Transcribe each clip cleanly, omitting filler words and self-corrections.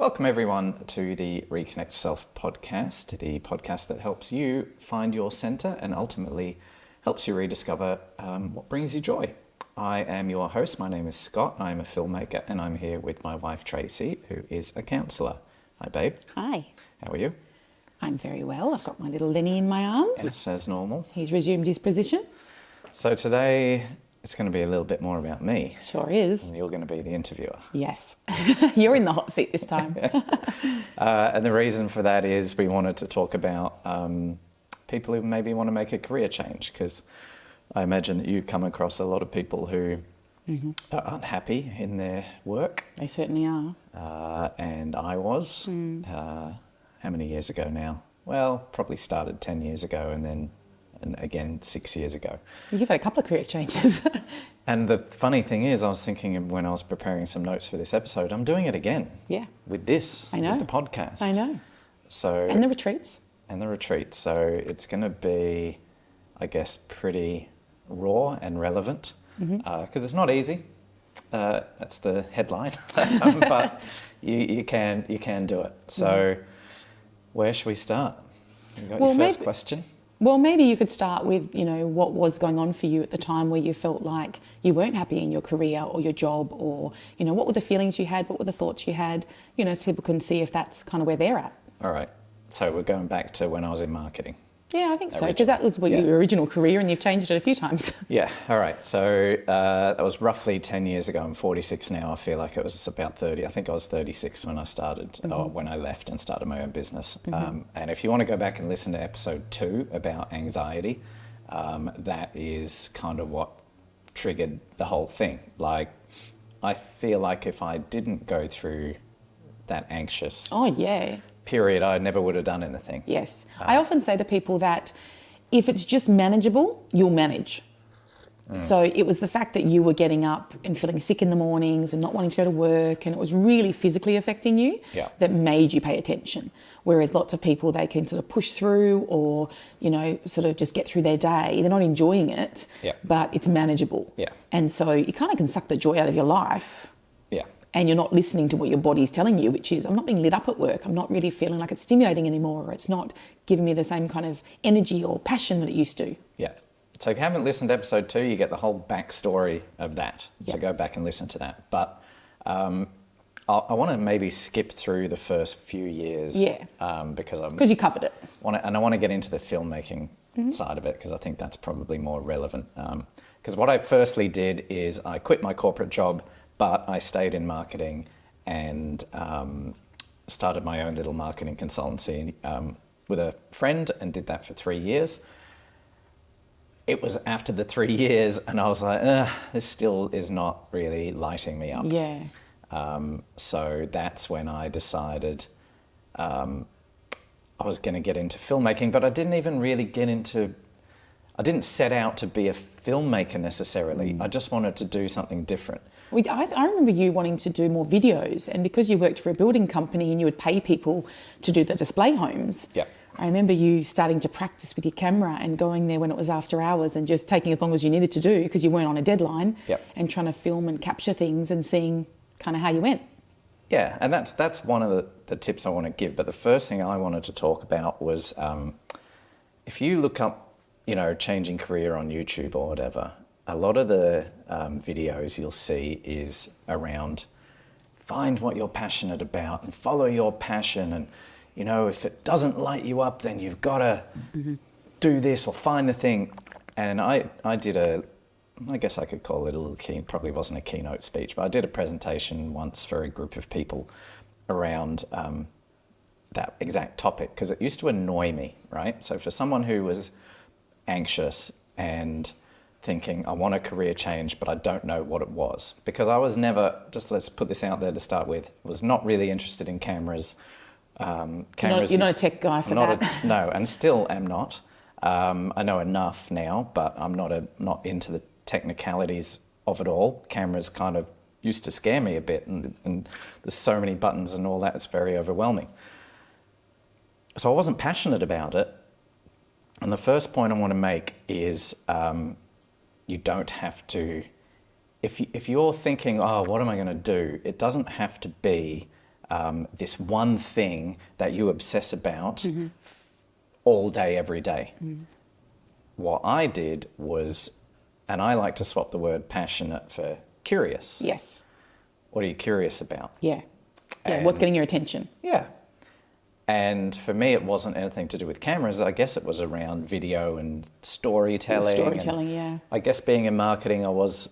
Welcome everyone to the Reconnect Self podcast, the podcast that helps you find your center and ultimately helps you rediscover what brings you joy. I am your host. My name is Scott. I'm a filmmaker and I'm here with my wife Tracey, who is a counsellor. Hi babe. Hi. How are you? I'm very well. I've got my little Lenny in my arms. Yes, as normal. He's resumed his position. So today it's going to be a little bit more about me. Sure is. And you're going to be the interviewer. Yes. You're in the hot seat this time. And the reason for that is we wanted to talk about people who maybe want to make a career change, because I imagine that you come across a lot of people who are unhappy in their work. They certainly are. And I was. How many years ago now? Well, probably started 10 years ago and again 6 years ago. You've had a couple of career changes. And the funny thing is, I was thinking when I was preparing some notes for this episode, I'm doing it again. Yeah. With this. I know. With the podcast. I know. So. And the retreats. So it's going to be, I guess, pretty raw and relevant because it's not easy. That's the headline. But you can do it. So where should we start? You got your first question? Well, maybe you could start with, what was going on for you at the time where you felt like you weren't happy in your career or your job, or, what were the feelings you had? What were the thoughts you had? So people can see if that's kind of where they're at. All right. So we're going back to when I was in marketing. Yeah, I think so, because that was your original career and you've changed it a few times. Yeah, all right. So that was roughly 10 years ago. I'm 46 now. I feel like it was about 30. I think I was 36 when I started, or when I left and started my own business. And if you want to go back and listen to episode 2 about anxiety, that is kind of what triggered the whole thing. Like, I feel like if I didn't go through that anxious period, I never would have done anything. Yes. I often say to people that if it's just manageable, you'll manage. So it was the fact that you were getting up and feeling sick in the mornings and not wanting to go to work, and it was really physically affecting you that made you pay attention. Whereas lots of people, they can sort of push through or, sort of just get through their day. They're not enjoying it, but it's manageable. Yeah. And so you kind of can suck the joy out of your life. Yeah. And you're not listening to what your body's telling you, which is, I'm not being lit up at work. I'm not really feeling like it's stimulating anymore, or it's not giving me the same kind of energy or passion that it used to. Yeah. So if you haven't listened to episode 2, you get the whole backstory of that. So go back and listen to that. But I want to maybe skip through the first few years. Yeah. Because you covered it. And I want to get into the filmmaking side of it, because I think that's probably more relevant. Because what I firstly did is I quit my corporate job, but I stayed in marketing and started my own little marketing consultancy with a friend and did that for 3 years. It was after the 3 years and I was like, this still is not really lighting me up. Yeah. So that's when I decided I was going to get into filmmaking, but I didn't even really I didn't set out to be a filmmaker necessarily. I just wanted to do something different. I remember you wanting to do more videos, and because you worked for a building company and you would pay people to do the display homes, I remember you starting to practice with your camera and going there when it was after hours and just taking as long as you needed to do because you weren't on a deadline, and trying to film and capture things and seeing kind of how you went. Yeah, and that's one of the tips I want to give. But the first thing I wanted to talk about was if you look up, changing career on YouTube or whatever, a lot of the videos you'll see is around find what you're passionate about and follow your passion. And, if it doesn't light you up, then you've got to do this or find the thing. And I did I guess I could call it a little probably wasn't a keynote speech, but I did a presentation once for a group of people around that exact topic, because it used to annoy me, right? So for someone who was anxious and thinking, I want a career change, but I don't know what it was. Because I was never, just let's put this out there to start with, was not really interested in cameras. You're not a tech guy for that. No, and still am not. I know enough now, but I'm not into the technicalities of it all. Cameras kind of used to scare me a bit, and there's so many buttons and all that, it's very overwhelming. So I wasn't passionate about it. And the first point I want to make is you don't have to, if you're thinking, oh, what am I going to do? It doesn't have to be this one thing that you obsess about all day, every day. What I did was, and I like to swap the word passionate for curious. Yes. What are you curious about? Yeah. Yeah. What's getting your attention? Yeah. And for me, it wasn't anything to do with cameras. I guess it was around video and storytelling. Storytelling, yeah. I guess being in marketing, I was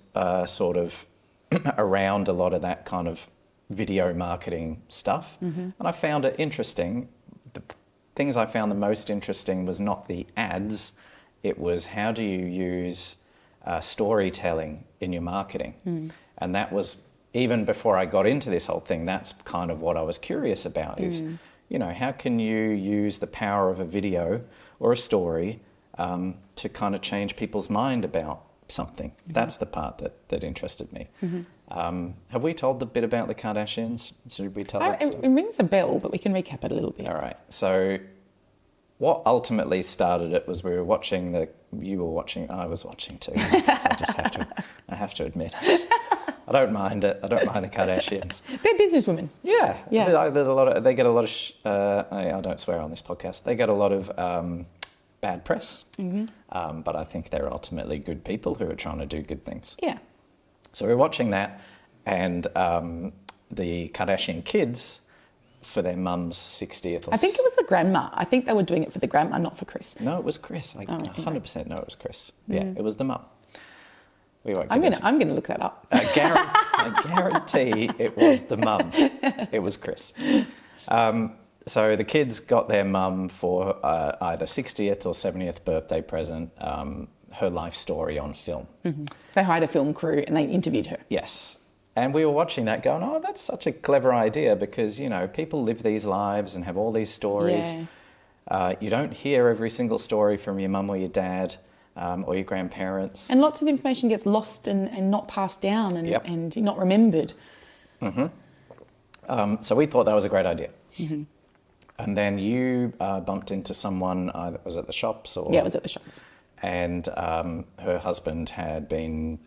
sort of around a lot of that kind of video marketing stuff. And I found it interesting. The things I found the most interesting was not the ads. It was how do you use storytelling in your marketing? And that was, even before I got into this whole thing, that's kind of what I was curious about is, you know, how can you use the power of a video or a story to kind of change people's mind about something? That's the part that interested me. Have we told the bit about the Kardashians? Should we tell that It story? rings a bell, but we can recap it a little bit. All right. So what ultimately started it was I was watching too. I have to admit it. I don't mind it. I don't mind the Kardashians. They're businesswomen. Yeah. Yeah. There's a lot of, they get a lot of, I don't swear on this podcast, they get a lot of bad press, but I think they're ultimately good people who are trying to do good things. Yeah. So we're watching that, and the Kardashian kids, for their mum's 60th. I think it was the grandma. I think they were doing it for the grandma, not for Chris. No, it was Chris. I 100% know it was Chris. Yeah, it was the mum. We won't I'm gonna look that up. I guarantee it was the mum. It was Chris. So the kids got their mum for either 60th or 70th birthday present, her life story on film. They hired a film crew and they interviewed her. Yes. And we were watching that going, oh, that's such a clever idea because, you know, people live these lives and have all these stories. Yeah. You don't hear every single story from your mum or your dad or your grandparents. And lots of information gets lost and not passed down and not remembered. So we thought that was a great idea. And then you bumped into someone that was at the shops or... Yeah, it was at the shops. And her husband had been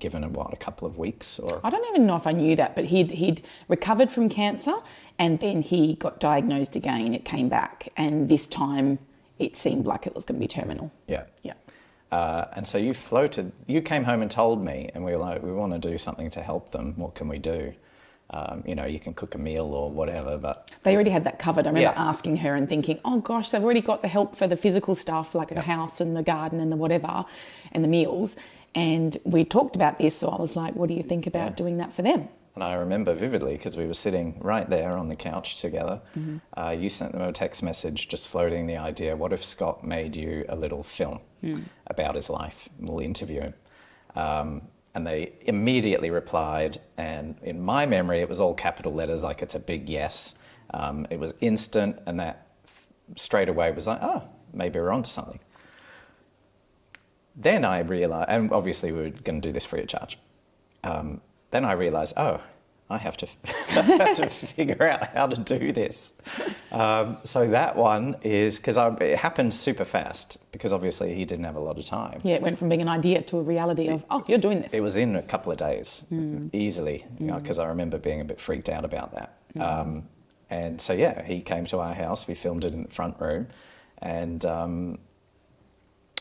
given a couple of weeks or... I don't even know if I knew that, but he'd recovered from cancer and then he got diagnosed again. It came back and this time it seemed like it was going to be terminal. Yeah. Yeah. And so you came home and told me, and we were like, we want to do something to help them. What can we do? You know, you can cook a meal or whatever, but... They already had that covered. I remember asking her and thinking, oh gosh, they've already got the help for the physical stuff, like the house and the garden and the whatever, and the meals. And we talked about this, so I was like, what do you think about doing that for them? And I remember vividly, because we were sitting right there on the couch together, you sent them a text message just floating the idea, what if Scott made you a little film about his life? We'll interview him. And they immediately replied, and in my memory, it was all capital letters, like it's a big yes. It was instant, and that straight away was like, oh, maybe we're onto something. Then I realized, and obviously we were going to do this free of charge. Then I realized, oh, I have to figure out how to do this. So that one is, because it happened super fast, because obviously he didn't have a lot of time. Yeah, it went from being an idea to a reality of, oh, you're doing this. It was in a couple of days, easily, because I remember being a bit freaked out about that. And so, yeah, he came to our house, we filmed it in the front room, and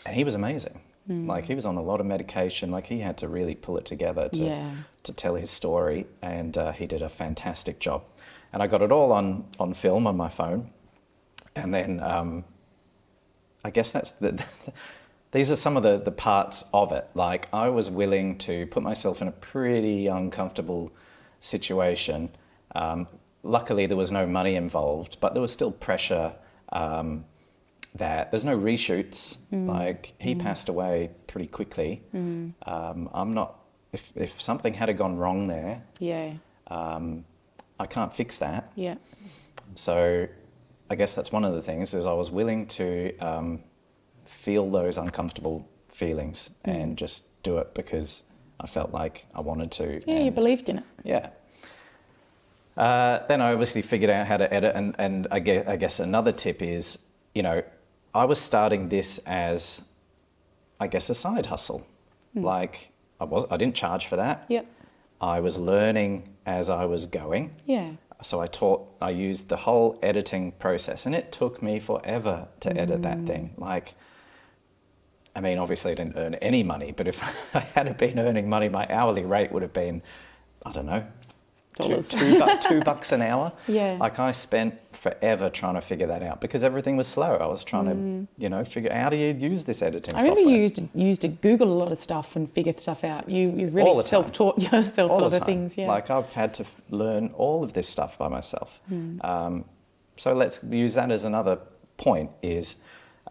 he was amazing. Like, he was on a lot of medication, like he had to really pull it together to tell his story, and he did a fantastic job. And I got it all on film on my phone, and then I guess that's these are some of the parts of it. Like, I was willing to put myself in a pretty uncomfortable situation. Luckily, there was no money involved, but there was still pressure that there's no reshoots. Like, he passed away pretty quickly. I'm not, if something had gone wrong there, I can't fix that. Yeah. So I guess that's one of the things, is I was willing to feel those uncomfortable feelings and just do it because I felt like I wanted to. Yeah, you believed in it. Yeah. Then I obviously figured out how to edit, and I guess another tip is, you know, I was starting this as, I guess, a side hustle. Like, I didn't charge for that. Yep. I was learning as I was going. Yeah. So I used the whole editing process, and it took me forever to edit that thing. Like, I mean, obviously I didn't earn any money, but if I had been earning money, my hourly rate would have been, I don't know, $2 an hour. Yeah. Like, I spent forever trying to figure that out because everything was slow. I was trying to, figure out how do you use this editing software. I remember you used to Google a lot of stuff and figure stuff out. You've really self-taught yourself a lot of things. Yeah. Like, I've had to learn all of this stuff by myself. So let's use that as another point is,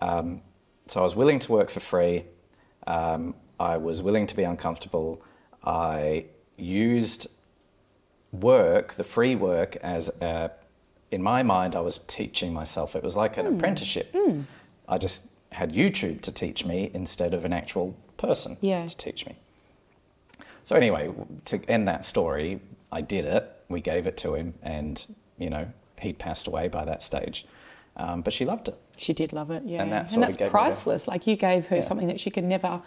so I was willing to work for free. I was willing to be uncomfortable. I used the free work, as in my mind, I was teaching myself. It was like an apprenticeship. I just had YouTube to teach me instead of an actual person to teach me. So anyway, to end that story, I did it. We gave it to him, and he passed away by that stage. But she loved it. She did love it, yeah. And that's priceless. Like, you gave her something that she could never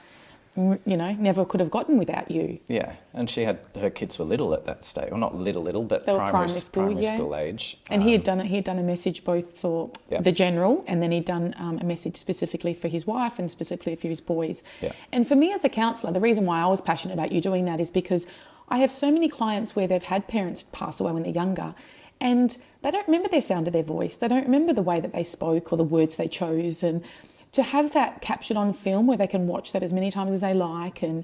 could have gotten without you. Yeah, and her kids were little at that stage. Well, not little, but they were primary school age. And he had done a message both for the general, and then he'd done a message specifically for his wife and specifically for his boys. Yeah. And for me as a counsellor, the reason why I was passionate about you doing that is because I have so many clients where they've had parents pass away when they're younger, and they don't remember their sound of their voice. They don't remember the way that they spoke or the words they chose. And to have that captured on film where they can watch that as many times as they like and,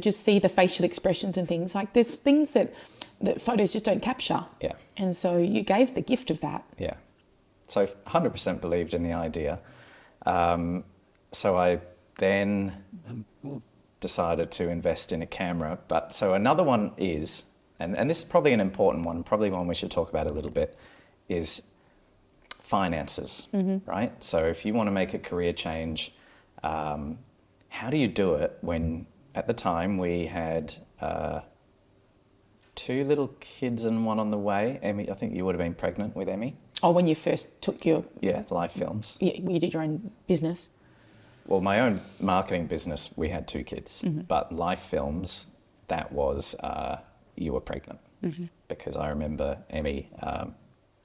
just see the facial expressions and things, like, there's things that photos just don't capture. Yeah. And so you gave the gift of that. Yeah. So 100% believed in the idea. So I then decided to invest in a camera. But so another one is, and this is probably an important one, probably one we should talk about a little bit, is finances, right? So if you want to make a career change, how do you do it when, at the time, we had 2 little kids and one on the way? Emmy, I think you would have been pregnant with Emmy. Oh, when you first took your... Yeah, live films. Yeah, you did your own business. Well, my own marketing business, we had 2 kids, but live films, that was, you were pregnant. Because I remember Emmy,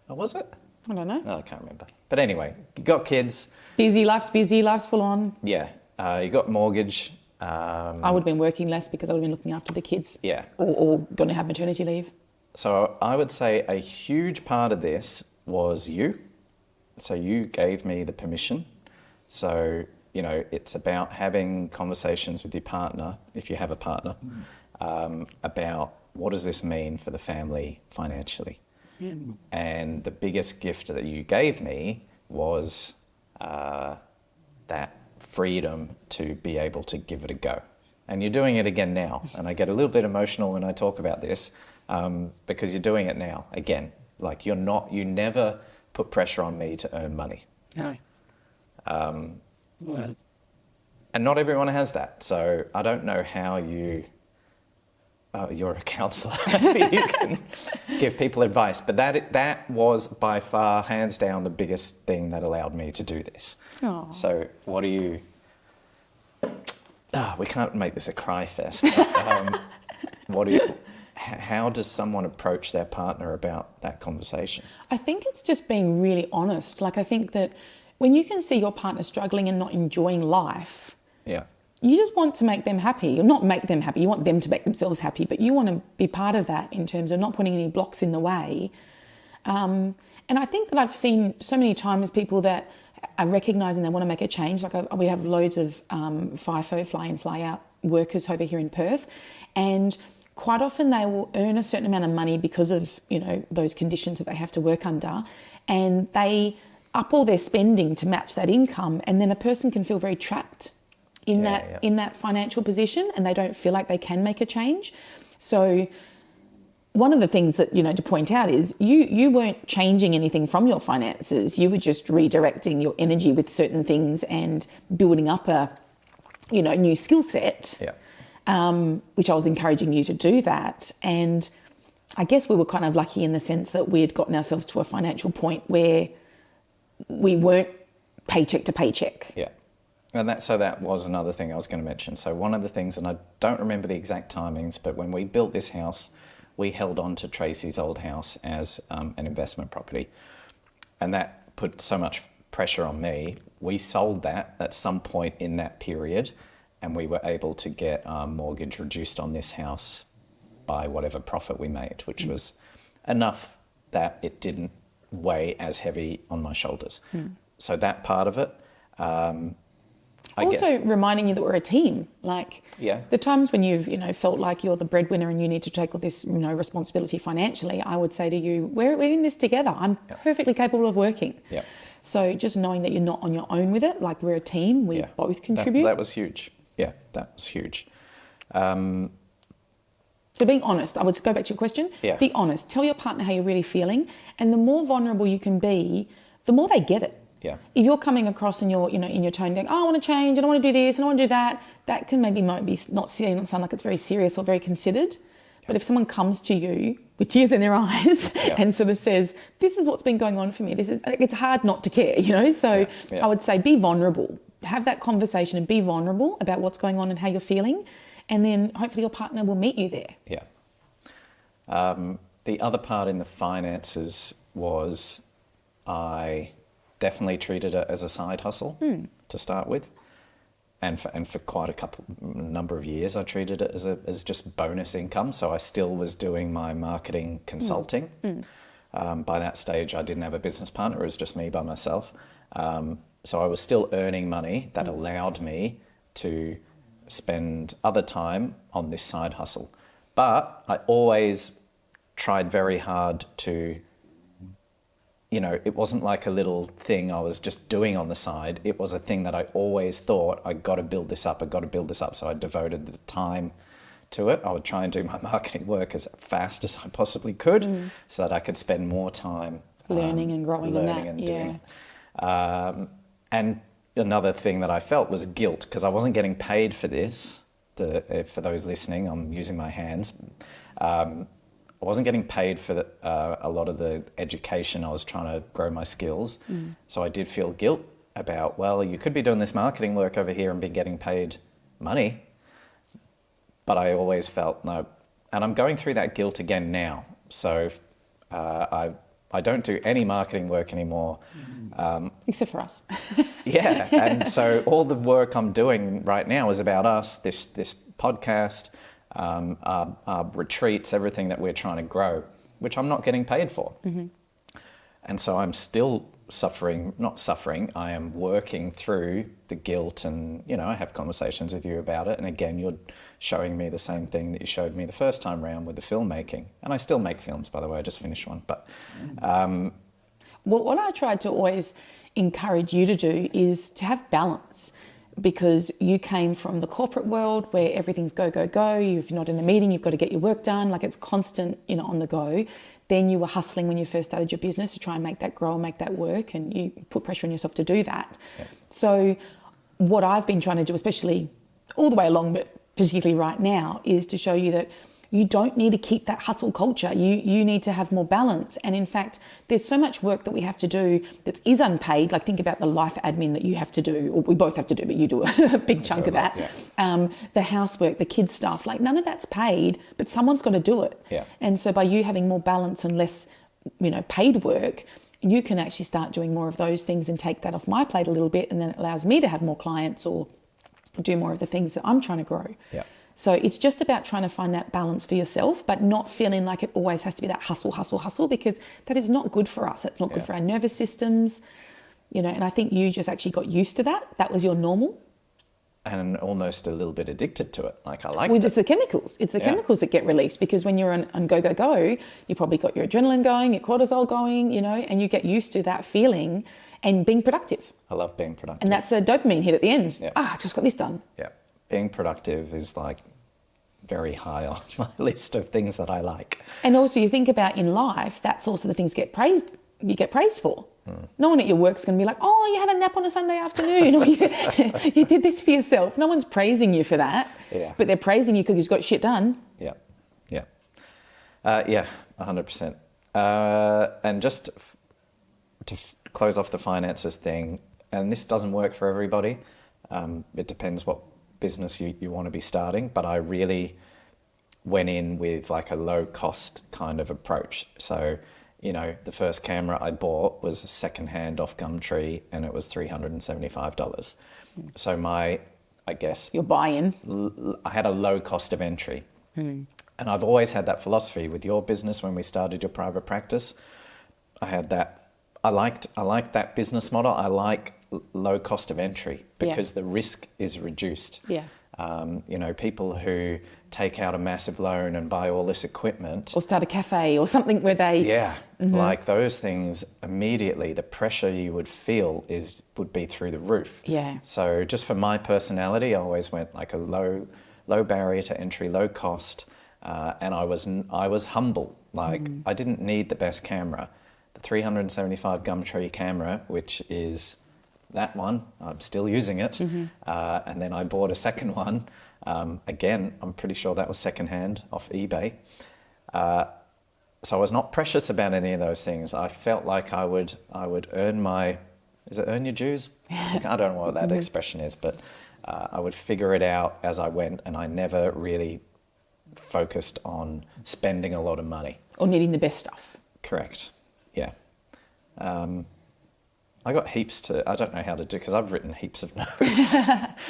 was it? I don't know. Oh, I can't remember. But anyway, you got kids. Busy, life's full on. Yeah. You got mortgage. I would have been working less because I would have been looking after the kids. Yeah. Or going to have maternity leave. So I would say a huge part of this was you. So you gave me the permission. So, it's about having conversations with your partner, if you have a partner, about what does this mean for the family financially. And the biggest gift that you gave me was that freedom to be able to give it a go. And you're doing it again now. And I get a little bit emotional when I talk about this because you're doing it now again. Like, you never put pressure on me to earn money. No. And not everyone has that. So I don't know how you're a counsellor. You can give people advice. But that was by far, hands down, the biggest thing that allowed me to do this. Aww. So what do you... we can't make this a cry fest. How does someone approach their partner about that conversation? I think it's just being really honest. Like, I think that when you can see your partner struggling and not enjoying life... Yeah. You just want to make them happy, or not make them happy. You want them to make themselves happy, but you want to be part of that in terms of not putting any blocks in the way. And I think that I've seen so many times people that are recognising they want to make a change. Like, we have loads of FIFO, fly in, fly out workers over here in Perth, and quite often they will earn a certain amount of money because of, those conditions that they have to work under, and they up all their spending to match that income, and then a person can feel very trapped in that financial position, and they don't feel like they can make a change. So one of the things that, to point out is you weren't changing anything from your finances. You were just redirecting your energy with certain things and building up a, new skill set, which I was encouraging you to do that. And I guess we were kind of lucky in the sense that we had gotten ourselves to a financial point where we weren't paycheck to paycheck. Yeah. And that was another thing I was going to mention. So one of the things, and I don't remember the exact timings, but when we built this house, we held on to Tracey's old house as an investment property. And that put so much pressure on me. We sold that at some point in that period, and we were able to get our mortgage reduced on this house by whatever profit we made, which was enough that it didn't weigh as heavy on my shoulders. So that part of it. Reminding you that we're a team. Like the times when you've, felt like you're the breadwinner and you need to take all this, responsibility financially, I would say to you, we're in this together. I'm perfectly capable of working. Yeah. So just knowing that you're not on your own with it, like we're a team, we both contribute. That was huge. Yeah, that was huge. So being honest, I would go back to your question. Yeah. Be honest. Tell your partner how you're really feeling. And the more vulnerable you can be, the more they get it. Yeah. If you're coming across and you're, in your tone going, oh, I want to change and I want to do this and I want to do that, that can maybe not sound like it's very serious or very considered. Yeah. But if someone comes to you with tears in their eyes and sort of says, this is what's been going on for me, it's hard not to care, So I would say be vulnerable. Have that conversation and be vulnerable about what's going on and how you're feeling. And then hopefully your partner will meet you there. Yeah. The other part in the finances was I definitely treated it as a side hustle to start with. And for quite a number of years, I treated it as just bonus income. So I still was doing my marketing consulting. By that stage, I didn't have a business partner. It was just me by myself. So I was still earning money that allowed me to spend other time on this side hustle. But I always tried very hard to, it wasn't like a little thing I was just doing on the side. It was a thing that I always thought, I got to build this up. So I devoted the time to it. I would try and do my marketing work as fast as I possibly could so that I could spend more time learning and growing And another thing that I felt was guilt, because I wasn't getting paid for this. For those listening, I'm using my hands. I wasn't getting paid for a lot of the education. I was trying to grow my skills. So I did feel guilt about, well, you could be doing this marketing work over here and be getting paid money. But I always felt no. And I'm going through that guilt again now. So I don't do any marketing work anymore. Except for us. Yeah. And so all the work I'm doing right now is about us, this podcast, our retreats, everything that we're trying to grow, which I'm not getting paid for. And so I'm still I am working through the guilt, and, I have conversations with you about it. And again, you're showing me the same thing that you showed me the first time round with the filmmaking. And I still make films, by the way. I just finished one. But well, what I tried to always encourage you to do is to have balance, because you came from the corporate world where everything's go, go, go. If you're not in a meeting, you've got to get your work done. Like it's constant, on the go. Then you were hustling when you first started your business to try and make that grow and make that work, and you put pressure on yourself to do that. Yeah. So what I've been trying to do, especially all the way along, but particularly right now, is to show you that you don't need to keep that hustle culture. You need to have more balance. And in fact, there's so much work that we have to do that is unpaid. Like think about the life admin that you have to do, or we both have to do, but you do a big chunk of that. Yeah. The housework, the kids stuff, like none of that's paid, but someone's got to do it. Yeah. And so by you having more balance and less, paid work, you can actually start doing more of those things and take that off my plate a little bit. And then it allows me to have more clients or do more of the things that I'm trying to grow. Yeah. So it's just about trying to find that balance for yourself, but not feeling like it always has to be that hustle, hustle, hustle, because that is not good for us. It's not good for our nervous systems, and I think you just actually got used to that. That was your normal. And almost a little bit addicted to it. Like I like Well, just the chemicals. It's the chemicals that get released, because when you're on go, go, go, you probably got your adrenaline going, your cortisol going, and you get used to that feeling and being productive. I love being productive. And that's a dopamine hit at the end. Yeah. I just got this done. Yeah. Being productive is like very high on my list of things that I like. And also you think about in life, that's also the things you get praised for. No one at your work's going to be like, oh, you had a nap on a Sunday afternoon, or you did this for yourself. No one's praising you for that, but they're praising you because you've got shit done. Yeah, 100%. And just to close off the finances thing, and this doesn't work for everybody. It depends what business you want to be starting, but I really went in with like a low cost kind of approach. So, you know, the first camera I bought was secondhand off Gumtree, and it was $375. So I guess Your buy-in. I had a low cost of entry. And I've always had that philosophy with your business. When we started your private practice, I had that. I liked that business model. I like low cost of entry because the risk is reduced. Yeah. You know, people who take out a massive loan and buy all this equipment, Or start a cafe or something where they... like those things, immediately the pressure you would feel would be through the roof. Yeah. So just for my personality, I always went like a low barrier to entry, low cost, and I was humble. Like I didn't need the best camera. The 375 Gumtree camera, which is that one, I'm still using it. And then I bought a second one. Again, I'm pretty sure that was secondhand off eBay. So I was not precious about any of those things. I felt like I would earn is it earn your dues? I don't know what that expression is, but I would figure it out as I went, and I never really focused on spending a lot of money. Or needing the best stuff. Correct. Yeah. I got I don't know how to do, because I've written heaps of notes.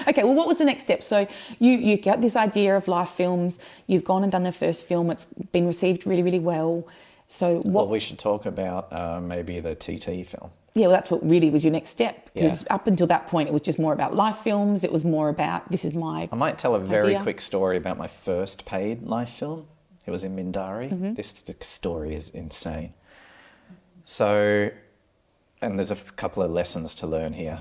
Okay, well, what was the next step? So you got this idea of live films. You've gone and done the first film. It's been received really, really well. So what... Well, we should talk about maybe the TT film. Yeah, well, that's what really was your next step. Because Yeah. up until that point, it was just more about live films. It was more about, this is my... I might tell a very idea. quick story about my first paid live film. It was in Mindari. This story is insane. So, and there's a couple of lessons to learn here.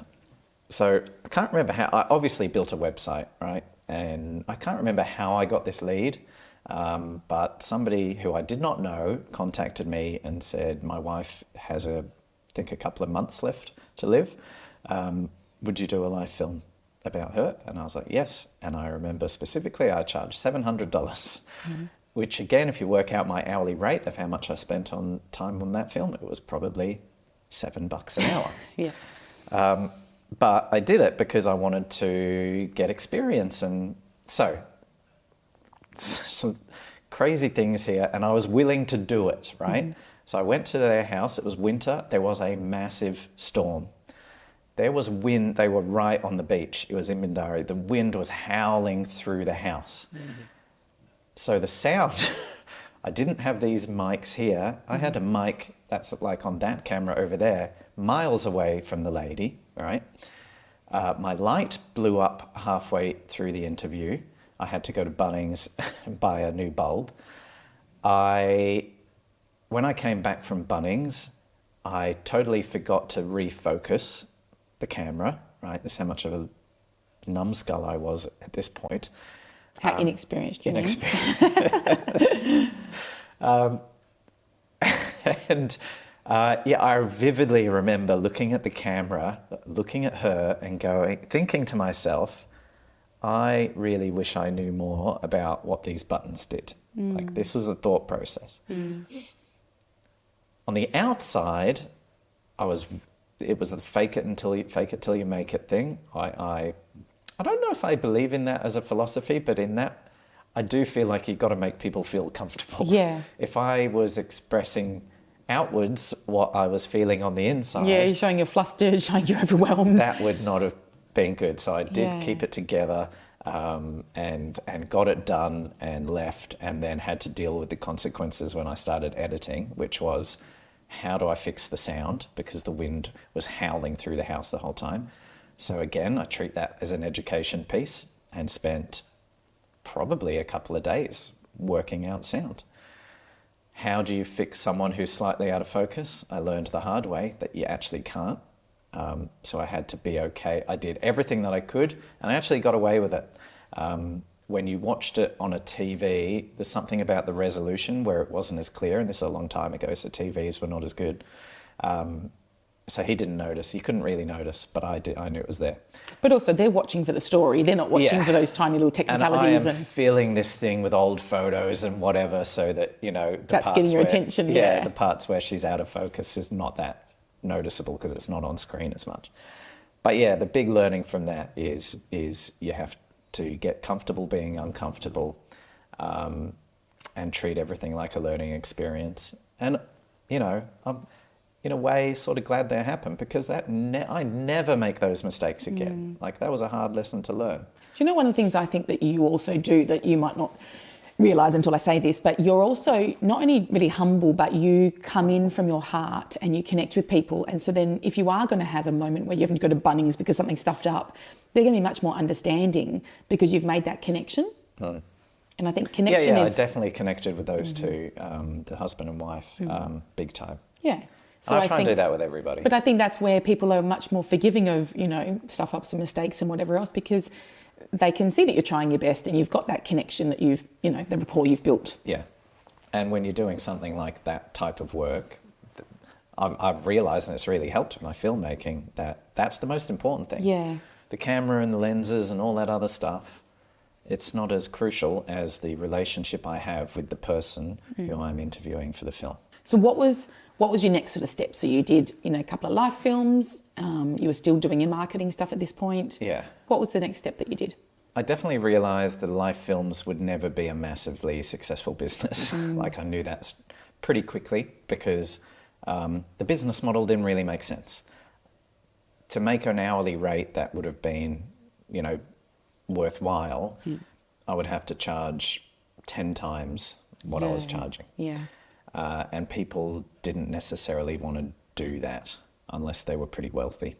So I can't remember how, I obviously built a website, right? And I can't remember how I got this lead, but somebody who I did not know contacted me and said, my wife has I think a couple of months left to live. Would you do a live film about her? And I was like, yes. And I remember specifically I charged $700, which again, if you work out my hourly rate of how much I spent on time on that film, it was probably $7 an hour. Yeah. But I did it because I wanted to get experience. And so some crazy things here, and I was willing to do it, right? So I went to their house. It was winter. There was a massive storm. There was wind. They were right on the beach. It was in Mindari. The wind was howling through the house. So the sound, I didn't have these mics here. I had a mic that's like on that camera over there, miles away from the lady, right? My light blew up halfway through the interview. I had to go to Bunnings and buy a new bulb. When I came back from Bunnings, I totally forgot to refocus the camera, right? That's how much of a numbskull I was at this point. How inexperienced you And I vividly remember looking at the camera, looking at her and thinking to myself, I really wish I knew more about what these buttons did. Like, this was the thought process. On the outside, it was the fake it till you make it thing. I don't know if I believe in that as a philosophy, but in that, I do feel like you've got to make people feel comfortable. Yeah. If I was expressing outwards what I was feeling on the inside, Yeah, you're showing you're flustered, showing you're overwhelmed. that would not have been good. So I did keep it together, and got it done and left, and then had to deal with the consequences when I started editing, which was, how do I fix the sound? Because the wind was howling through the house the whole time. So again, I treat that as an education piece, and spent probably a couple of days working out sound. How do you fix someone who's slightly out of focus? I learned the hard way that you actually can't. So I had to be okay. I did everything that I could, and I actually got away with it. When you watched it on a TV, there's something about the resolution where it wasn't as clear, and this is a long time ago, so TVs were not as good. So he didn't notice. He couldn't really notice, but I did. I knew it was there. But also, they're watching for the story. They're not watching for those tiny little technicalities. And I am feeling this thing with old photos and whatever, so that, you know, that's getting your attention. Yeah, the parts where she's out of focus is not that noticeable because it's not on screen as much. But yeah, the big learning from that is you have to get comfortable being uncomfortable. and treat everything like a learning experience. And, you know, I'm in a way sort of glad that happened, because I never make those mistakes again. Like, that was a hard lesson to learn. Do you know one of the things I think that you also do that you might not realise until I say this, but you're also not only really humble, but you come in from your heart and you connect with people. And so then if you are going to have a moment where you have to go to Bunnings because something's stuffed up, they're going to be much more understanding because you've made that connection. And I think connection I is... definitely connected with those two, the husband and wife, big time. Yeah. So I try and do that with everybody. But I think that's where people are much more forgiving of, you know, stuff-ups and mistakes and whatever else, because they can see that you're trying your best and you've got that connection that you've, you know, the rapport you've built. Yeah. And when you're doing something like that type of work, I've realised, and it's really helped my filmmaking, that that's the most important thing. Yeah. The camera and the lenses and all that other stuff, it's not as crucial as the relationship I have with the person who I'm interviewing for the film. So what was your next sort of step? So you did, you know, a couple of live films. You were still doing your marketing stuff at this point. Yeah. What was the next step that you did? I definitely realised that live films would never be a massively successful business. Like, I knew that pretty quickly, because the business model didn't really make sense. To make an hourly rate that would have been, you know, worthwhile, I would have to charge 10 times what I was charging. Yeah. And people didn't necessarily want to do that unless they were pretty wealthy.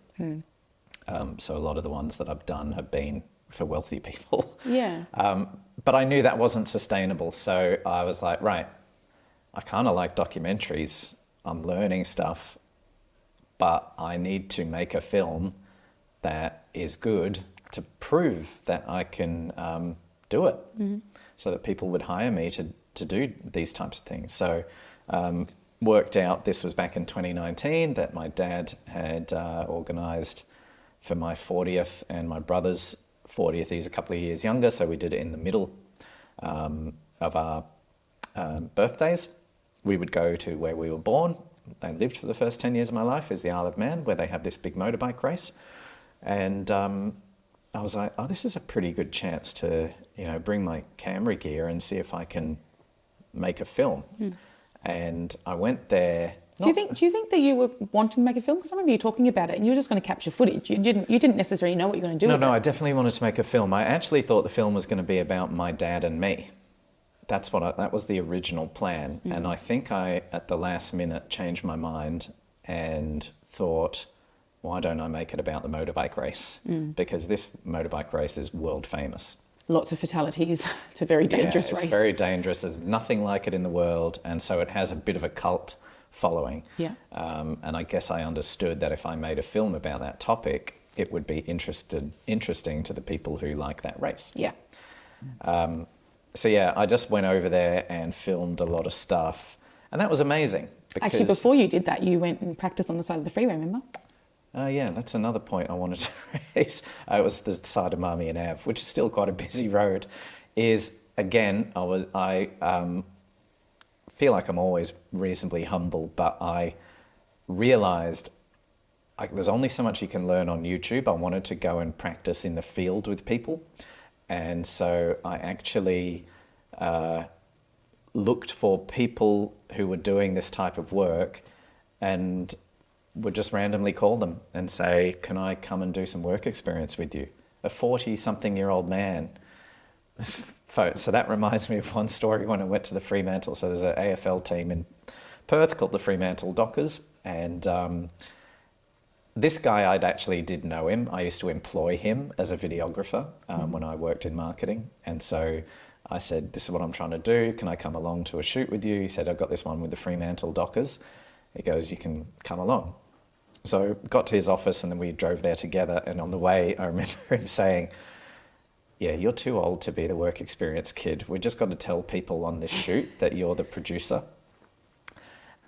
So a lot of the ones that I've done have been for wealthy people. Yeah. But I knew that wasn't sustainable. So I was like, right, I kind of like documentaries. I'm learning stuff, but I need to make a film that is good to prove that I can do it, so that people would hire me to do these types of things. So worked out, this was back in 2019, that my dad had organised for my 40th and my brother's 40th. He's a couple of years younger, so we did it in the middle of our birthdays. We would go to where we were born and lived for the first 10 years of my life, is the Isle of Man, where they have this big motorbike race. And I was like, oh, this is a pretty good chance to, you know, bring my camera gear and see if I can make a film. And I went there. Do you think that you were wanting to make a film? Because I remember you talking about it, and you were just going to capture footage. You didn't necessarily know what you were going to do. No, I definitely wanted to make a film. I actually thought the film was going to be about my dad and me. That was the original plan. And I think I, at the last minute, changed my mind and thought, why don't I make it about the motorbike race? Because this motorbike race is world famous. Lots of fatalities. It's a very dangerous race. It's very dangerous. There's nothing like it in the world. And so it has a bit of a cult following. Yeah. And I guess I understood that if I made a film about that topic, it would be interesting to the people who like that race. Yeah. So yeah, I just went over there and filmed a lot of stuff. And that was amazing. Actually, before you did that, you went and practiced on the side of the freeway, remember? Yeah, that's another point I wanted to raise. It was the side of Marmion Ave, which is still quite a busy road. Is, again, I feel like I'm always reasonably humble, but I realised there's only so much you can learn on YouTube. I wanted to go and practice in the field with people. And so I actually looked for people who were doing this type of work and would just randomly call them and say, can I come and do some work experience with you? A 40-something-year-old man. So that reminds me of one story when I went to the Fremantle. So there's an AFL team in Perth called the Fremantle Dockers. And this guy, I actually did know him. I used to employ him as a videographer when I worked in marketing. And so I said, this is what I'm trying to do. Can I come along to a shoot with you? He said, I've got this one with the Fremantle Dockers. He goes, you can come along. So got to his office and then we drove there together. And on the way, I remember him saying, yeah, you're too old to be the work experience kid. We just got to tell people on this shoot that you're the producer.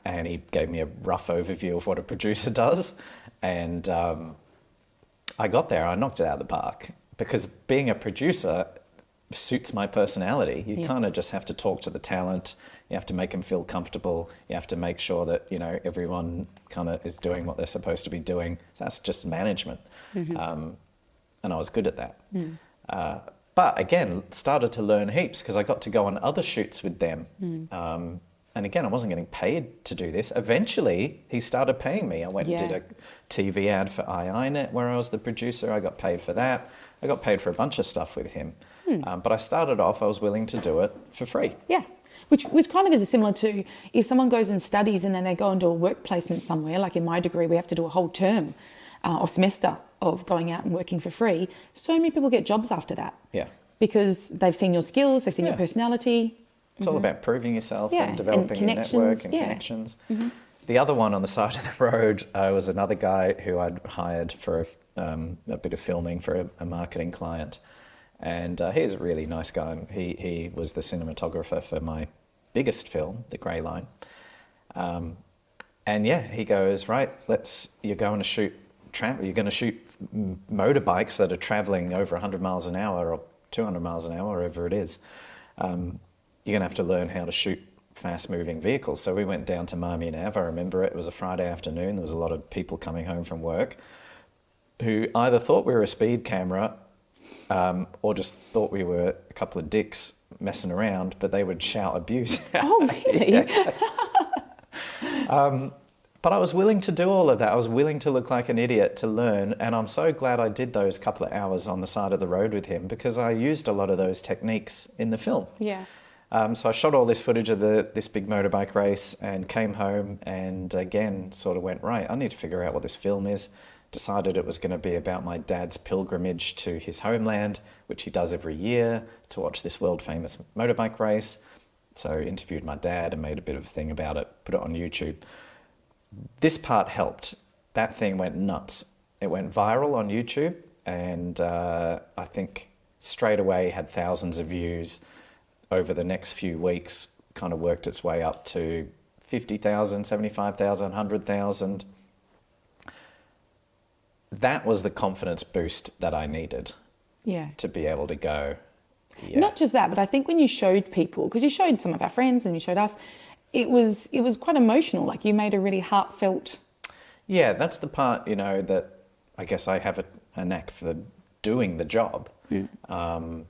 And he gave me a rough overview of what a producer does. And I got there, I knocked it out of the park, because being a producer suits my personality. You kind of just have to talk to the talent. You have to make them feel comfortable. You have to make sure that, you know, everyone kind of is doing what they're supposed to be doing. So that's just management. And I was good at that. But again, started to learn heaps because I got to go on other shoots with them. And again, I wasn't getting paid to do this. Eventually, he started paying me. I went and did a TV ad for iiNet where I was the producer. I got paid for that. I got paid for a bunch of stuff with him. But I started off, I was willing to do it for free. Yeah. Which kind of is similar to if someone goes and studies and then they go and do a work placement somewhere, like in my degree, we have to do a whole term or semester of going out and working for free. So many people get jobs after that. Yeah. Because they've seen your skills, they've seen your personality. It's all about proving yourself and developing your network and connections. The other one on the side of the road was another guy who I'd hired for a bit of filming for a marketing client. And he's a really nice guy. He was the cinematographer for my biggest film, The Grey Line. And yeah, he goes, right, you're going to shoot motorbikes that are traveling over 100 miles an hour or 200 miles an hour, wherever it is. You're going to have to learn how to shoot fast-moving vehicles. So we went down to Marmion Ave. I remember it was a Friday afternoon. There was a lot of people coming home from work who either thought we were a speed camera or just thought we were a couple of dicks messing around, but they would shout abuse. Oh, really? But I was willing to do all of that. I was willing to look like an idiot to learn, and I'm so glad I did those couple of hours on the side of the road with him because I used a lot of those techniques in the film. Yeah. So I shot all this footage of this big motorbike race and came home and again sort of went, right, I need to figure out what this film is. Decided it was going to be about my dad's pilgrimage to his homeland, which he does every year to watch this world famous motorbike race. So interviewed my dad and made a bit of a thing about it, put it on YouTube. This part helped. That thing went nuts. It went viral on YouTube and I think straight away had thousands of views. Over the next few weeks, kind of worked its way up to 50,000, 75,000, 100,000. That was the confidence boost that I needed to be able to go. Yeah. Not just that, but I think when you showed people, because you showed some of our friends and you showed us, it was quite emotional. Like you made a really heartfelt. Yeah, that's the part, that I guess I have a knack for doing the job. Yeah. I'm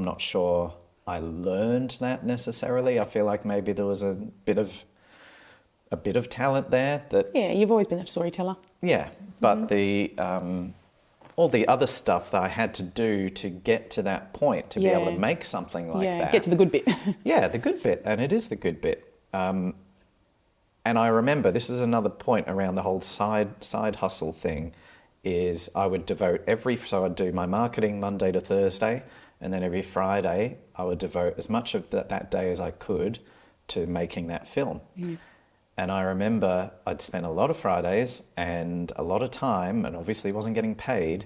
not sure I learned that necessarily. I feel like maybe there was a bit of talent there that. Yeah, you've always been a storyteller. Yeah, but the all the other stuff that I had to do to get to that point to be able to make something like that. Get to the good bit. Yeah, the good bit, and it is the good bit. And I remember this is another point around the whole side hustle thing. Is I would devote so I'd do my marketing Monday to Thursday, and then every Friday I would devote as much of that day as I could to making that film. And I remember I'd spent a lot of Fridays and a lot of time, and obviously wasn't getting paid.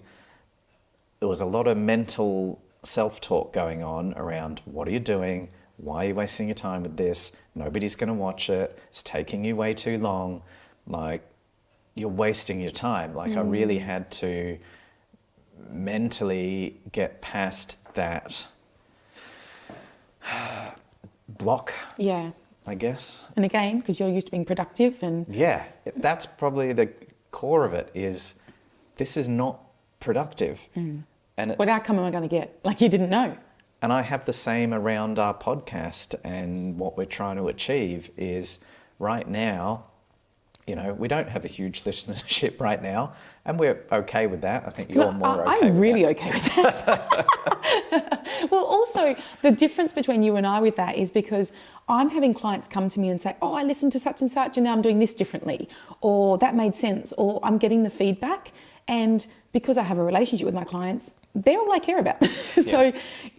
There was a lot of mental self-talk going on around, what are you doing? Why are you wasting your time with this? Nobody's going to watch it. It's taking you way too long. Like, you're wasting your time. Like I really had to mentally get past that block. Yeah. I guess. And again, because you're used to being productive and. Yeah, that's probably the core of it is this is not productive. And it's, what outcome am I going to get? Like you didn't know. And I have the same around our podcast and what we're trying to achieve is right now, we don't have a huge listenership right now, and we're okay with that. I think you're more okay with that. I'm really okay with that. Well, also, the difference between you and I with that is because I'm having clients come to me and say, oh, I listened to such and such, and now I'm doing this differently, or that made sense, or I'm getting the feedback. And because I have a relationship with my clients, they're all I care about. So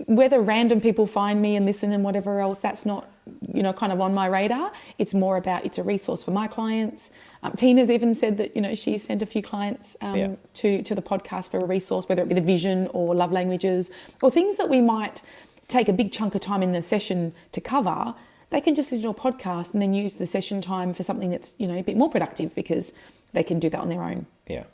whether random people find me and listen and whatever else, that's not, kind of on my radar. It's more about, it's a resource for my clients. Tina's even said that, she sent a few clients to the podcast for a resource, whether it be the vision or love languages or things that we might take a big chunk of time in the session to cover. They can just listen to a podcast and then use the session time for something that's, a bit more productive because they can do that on their own. Yeah.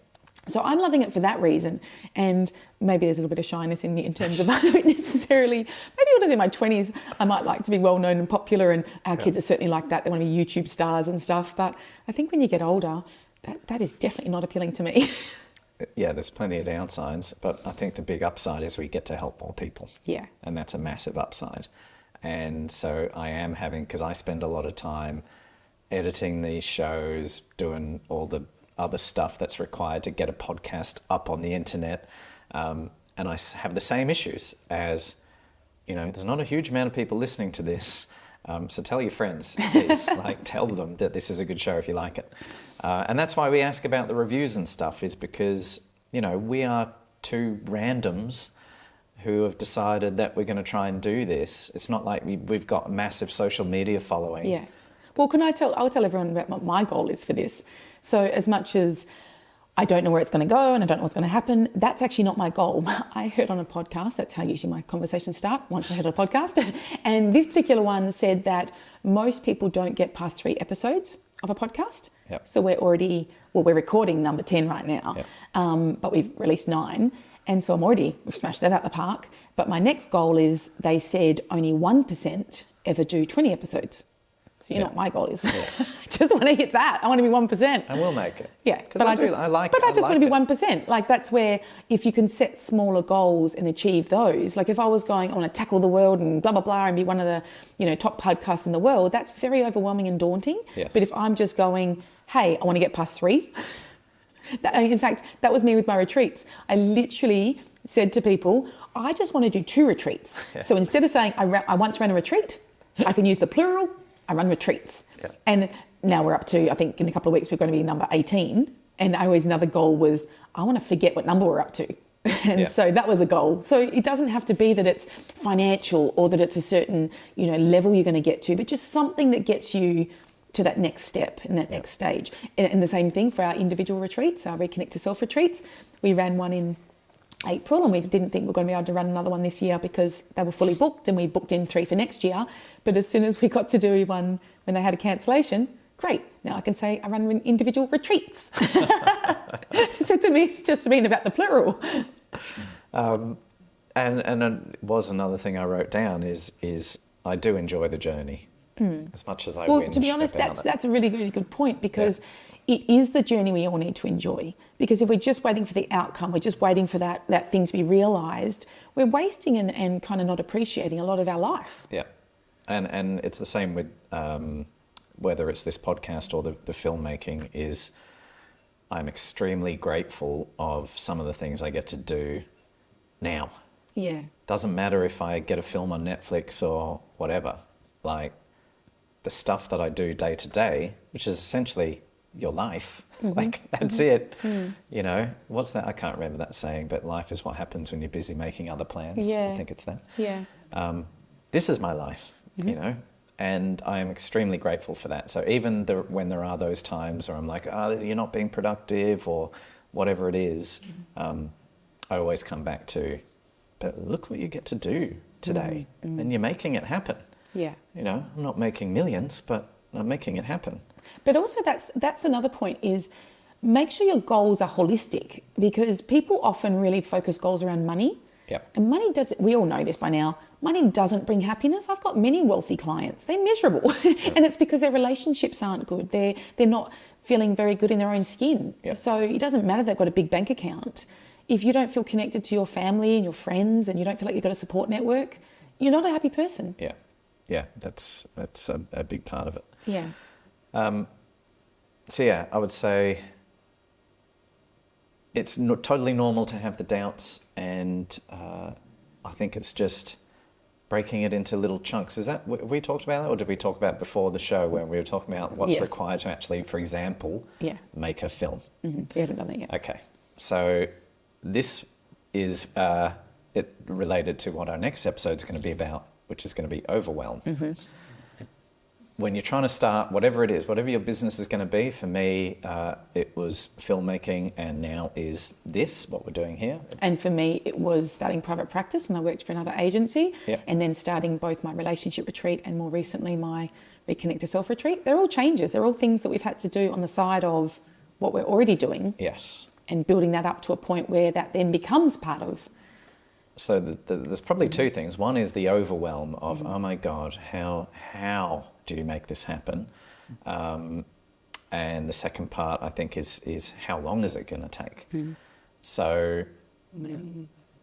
So I'm loving it for that reason. And maybe there's a little bit of shyness in me in terms of I don't necessarily, maybe when I was in my 20s, I might like to be well known and popular, and our kids are certainly like that. They want to be YouTube stars and stuff. But I think when you get older, that is definitely not appealing to me. there's plenty of downsides, but I think the big upside is we get to help more people. Yeah. And that's a massive upside. And so I am having, because I spend a lot of time editing these shows, doing all the other stuff that's required to get a podcast up on the internet. And I have the same issues as, there's not a huge amount of people listening to this. So tell your friends, please, tell them that this is a good show if you like it. And that's why we ask about the reviews and stuff, is because, we are two randoms who have decided that we're going to try and do this. It's not like we've got a massive social media following. Yeah. Well, I'll tell everyone about what my goal is for this. So as much as I don't know where it's going to go and I don't know what's going to happen, that's actually not my goal. I heard on a podcast, that's how usually my conversations start, once I heard a podcast, and this particular one said that most people don't get past 3 episodes of a podcast. Yep. So we're recording number 10 right now, yep. But we've released 9. And so we've smashed that out the park. But my next goal is, they said only 1% ever do 20 episodes. So you know what my goal is. Yes. I just want to hit that. I want to be 1%. I will make it. Yeah. But I just want to be 1%. That's where, if you can set smaller goals and achieve those, if I was going, I want to tackle the world and blah, blah, blah, and be one of the, top podcasts in the world, that's very overwhelming and daunting. Yes. But if I'm just going, hey, I want to get past 3. In fact, that was me with my retreats. I literally said to people, I just want to do 2 retreats. Yeah. So instead of saying, I once ran a retreat, I can use the plural, I run retreats. Yeah. And now we're up to, I think in a couple of weeks, we're going to be number 18. And always another goal was, I want to forget what number we're up to. And so that was a goal. So it doesn't have to be that it's financial or that it's a certain, level you're going to get to, but just something that gets you to that next step and that next stage. And the same thing for our individual retreats, our Reconnect to Self retreats. We ran one in April and we didn't think we were going to be able to run another one this year because they were fully booked, and we booked in 3 for next year. But as soon as we got to do one when they had a cancellation, great. Now I can say I run individual retreats. So to me, it's just been about the plural. And it was another thing I wrote down is I do enjoy the journey. As much as I to be honest, that's a really, really good point, because it is the journey we all need to enjoy. Because if we're just waiting for the outcome, we're just waiting for that thing to be realised, we're wasting and kind of not appreciating a lot of our life. Yeah. And it's the same with whether it's this podcast or the filmmaking, is I'm extremely grateful of some of the things I get to do now. Yeah. Doesn't matter if I get a film on Netflix or whatever. The stuff that I do day to day, which is essentially your life, that's it. What's that? I can't remember that saying, but life is what happens when you're busy making other plans. I think it's that. Yeah. This is my life, and I am extremely grateful for that. So even when there are those times where I'm like, you're not being productive or whatever it is, I always come back to, but look what you get to do today, and you're making it happen. Yeah. I'm not making millions, but I'm making it happen. But also that's another point, is make sure your goals are holistic, because people often really focus goals around money. Yep. And money we all know this by now, money doesn't bring happiness. I've got many wealthy clients. They're miserable. And it's because their relationships aren't good. They're not feeling very good in their own skin. Yep. So it doesn't matter they've got a big bank account. If you don't feel connected to your family and your friends, and you don't feel like you've got a support network, you're not a happy person. Yeah. Yeah, that's a big part of it. Yeah. So I would say it's totally normal to have the doubts, and I think it's just breaking it into little chunks. Is that, we talked about that, or did we talk about it before the show when we were talking about what's required to actually, for example, make a film? We haven't done that yet. Okay, so this is it related to what our next episode is going to be about, which is going to be overwhelm. When you're trying to start whatever it is, whatever your business is going to be, for me, it was filmmaking, and now is this, what we're doing here. And for me, it was starting private practice when I worked for another agency, and then starting both my relationship retreat and more recently my Reconnect to Self retreat. They're all changes. They're all things that we've had to do on the side of what we're already doing. Yes. And building that up to a point where that then becomes part of. So there's probably 2 things. One is the overwhelm of, oh my God, how do you make this happen? And the second part, I think, is how long is it going to take? So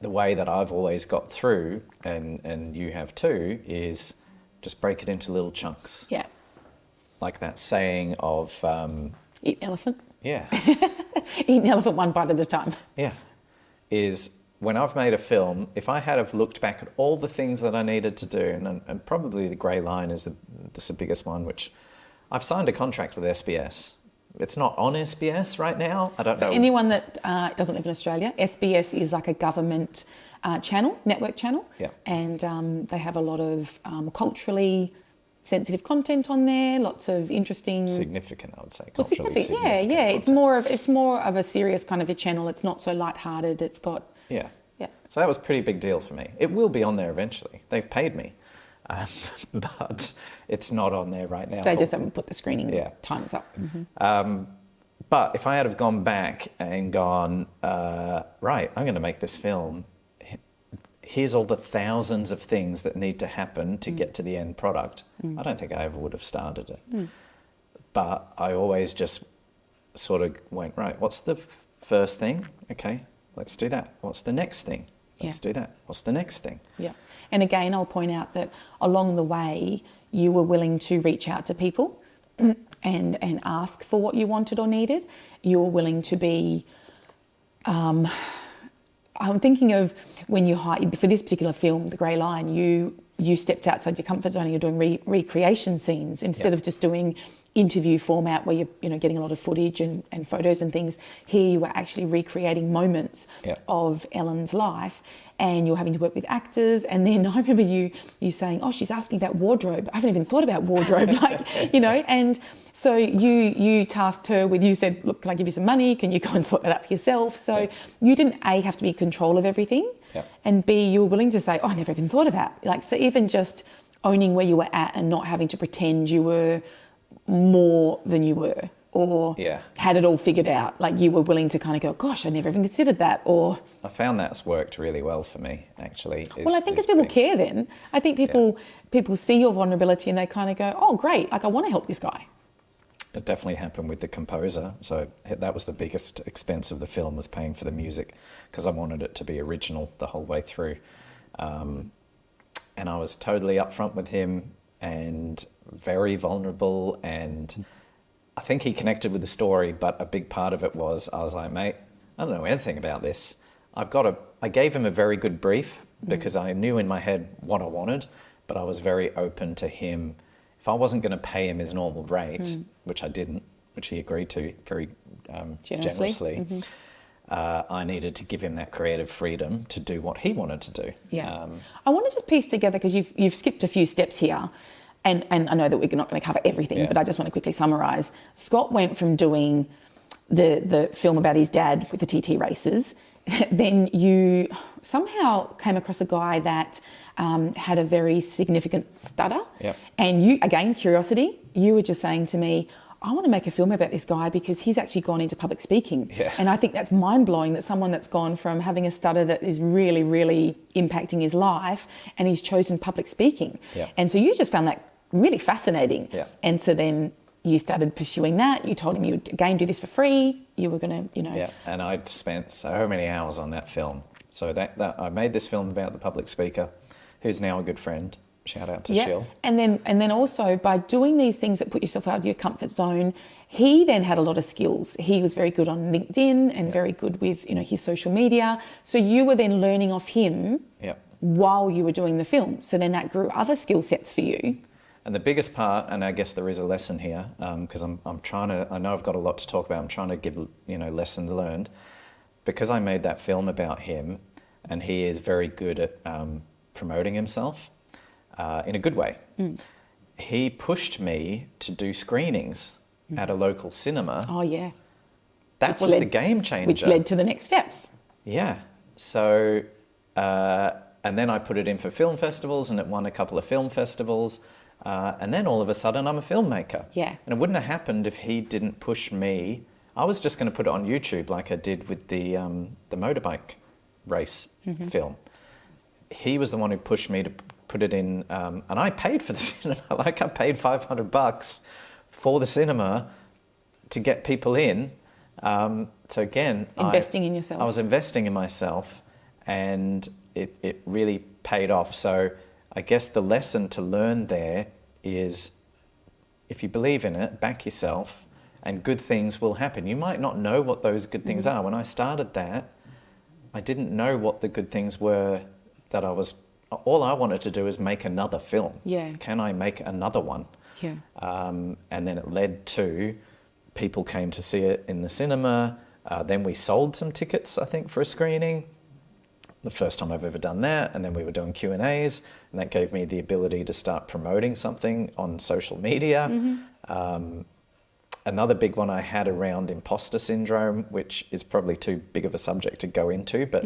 the way that I've always got through, and you have too, is just break it into little chunks. Yeah. Like that saying of... Eat an elephant. yeah. Eat an elephant one bite at a time. Yeah. Is when I've made a film, if I had have looked back at all the things that I needed to do, and probably the grey line is the biggest one, which I've signed a contract with SBS. It's not on SBS right now. I don't know. For anyone that doesn't live in Australia, SBS is like a government channel, network channel. Yeah. And they have a lot of culturally sensitive content on there, lots of interesting... Significant, I would say. Well, significant. Yeah. Content. It's more of a serious kind of a channel. It's not so lighthearted. It's got... Yeah. Yeah. So that was a pretty big deal for me. It will be on there eventually. They've paid me. But it's not on there right now. They just haven't put the screening Yeah. times up. Mm-hmm. But if I had have gone back and gone, right, I'm going to make this film. Here's all the thousands of things that need to happen to get to the end product. I don't think I ever would have started it. But I always just sort of went, right, what's the first thing? Okay, let's do that. What's the next thing? Let's do that. What's the next thing? Yeah. And again, I'll point out that along the way, you were willing to reach out to people and ask for what you wanted or needed. You were willing to be... I'm thinking of when you hired, for this particular film, The Grey Line, you stepped outside your comfort zone and you're doing recreation scenes instead of just doing interview format where you're getting a lot of footage and photos and things. Here you were actually recreating moments of Ellen's life, and you're having to work with actors. And then I remember you saying, oh, she's asking about wardrobe. I haven't even thought about wardrobe, and so you tasked her with, you said, look, can I give you some money? Can you go and sort that out for yourself? So you didn't A, have to be in control of everything, and B, you were willing to say, oh, I never even thought of that. Like, so even just owning where you were at and not having to pretend you were more than you were, or had it all figured out. Like, you were willing to kind of go, gosh, I never even considered that. Or I found that's worked really well for me, actually. Well, I think because people care then. I think people see your vulnerability and they kind of go, oh, great, like I want to help this guy. It definitely happened with the composer. So that was the biggest expense of the film, was paying for the music, because I wanted it to be original the whole way through. And I was totally upfront with him and very vulnerable, and I think he connected with the story, but a big part of it was, I was like, mate, I don't know anything about this. I gave him a very good brief because I knew in my head what I wanted, but I was very open to him. If I wasn't going to pay him his normal rate, which I didn't, which he agreed to very generously, I needed to give him that creative freedom to do what he wanted to do. Yeah. I want to just piece together, because you've skipped a few steps here, and I know that we're not going to cover everything, but I just want to quickly summarise. Scott went from doing the film about his dad with the TT races, then you somehow came across a guy that had a very significant stutter. And you, again, curiosity, you were just saying to me, I want to make a film about this guy because he's actually gone into public speaking. And I think that's mind-blowing, that someone that's gone from having a stutter that is really, really impacting his life, and he's chosen public speaking. And so you just found that really fascinating. And so then you started pursuing that. You told him you would, again, do this for free. You were going to, and I'd spent so many hours on that film. So that I made this film about the public speaker, who's now a good friend. Shout out to Shill. And then also, by doing these things that put yourself out of your comfort zone, he then had a lot of skills. He was very good on LinkedIn and very good with his social media. So you were then learning off him while you were doing the film. So then that grew other skill sets for you. And the biggest part, and I guess there is a lesson here, because I'm trying to, I know I've got a lot to talk about. I'm trying to give lessons learned, because I made that film about him, and he is very good at promoting himself. In a good way. He pushed me to do screenings at a local cinema. Oh, yeah. That was the game changer. Which led to the next steps. Yeah. So, and then I put it in for film festivals, and it won a couple of film festivals. And then all of a sudden, I'm a filmmaker. Yeah. And it wouldn't have happened if he didn't push me. I was just going to put it on YouTube like I did with the motorbike race film. He was the one who pushed me to put it in, and I paid for the cinema. Like, I paid $500 for the cinema to get people in, So again, Investing in yourself. I was investing in myself, and it really paid off. So I guess the lesson to learn there is, if you believe in it, back yourself, and good things will happen. You might not know what those good things are. When I started that, I didn't know what the good things were that all I wanted to do is make another film. Yeah. Can I make another one? Yeah. And then it led to people came to see it in the cinema. Then we sold some tickets, I think, for a screening. The first time I've ever done that. And then we were doing Q&As, and that gave me the ability to start promoting something on social media. Another big one I had around imposter syndrome, which is probably too big of a subject to go into, but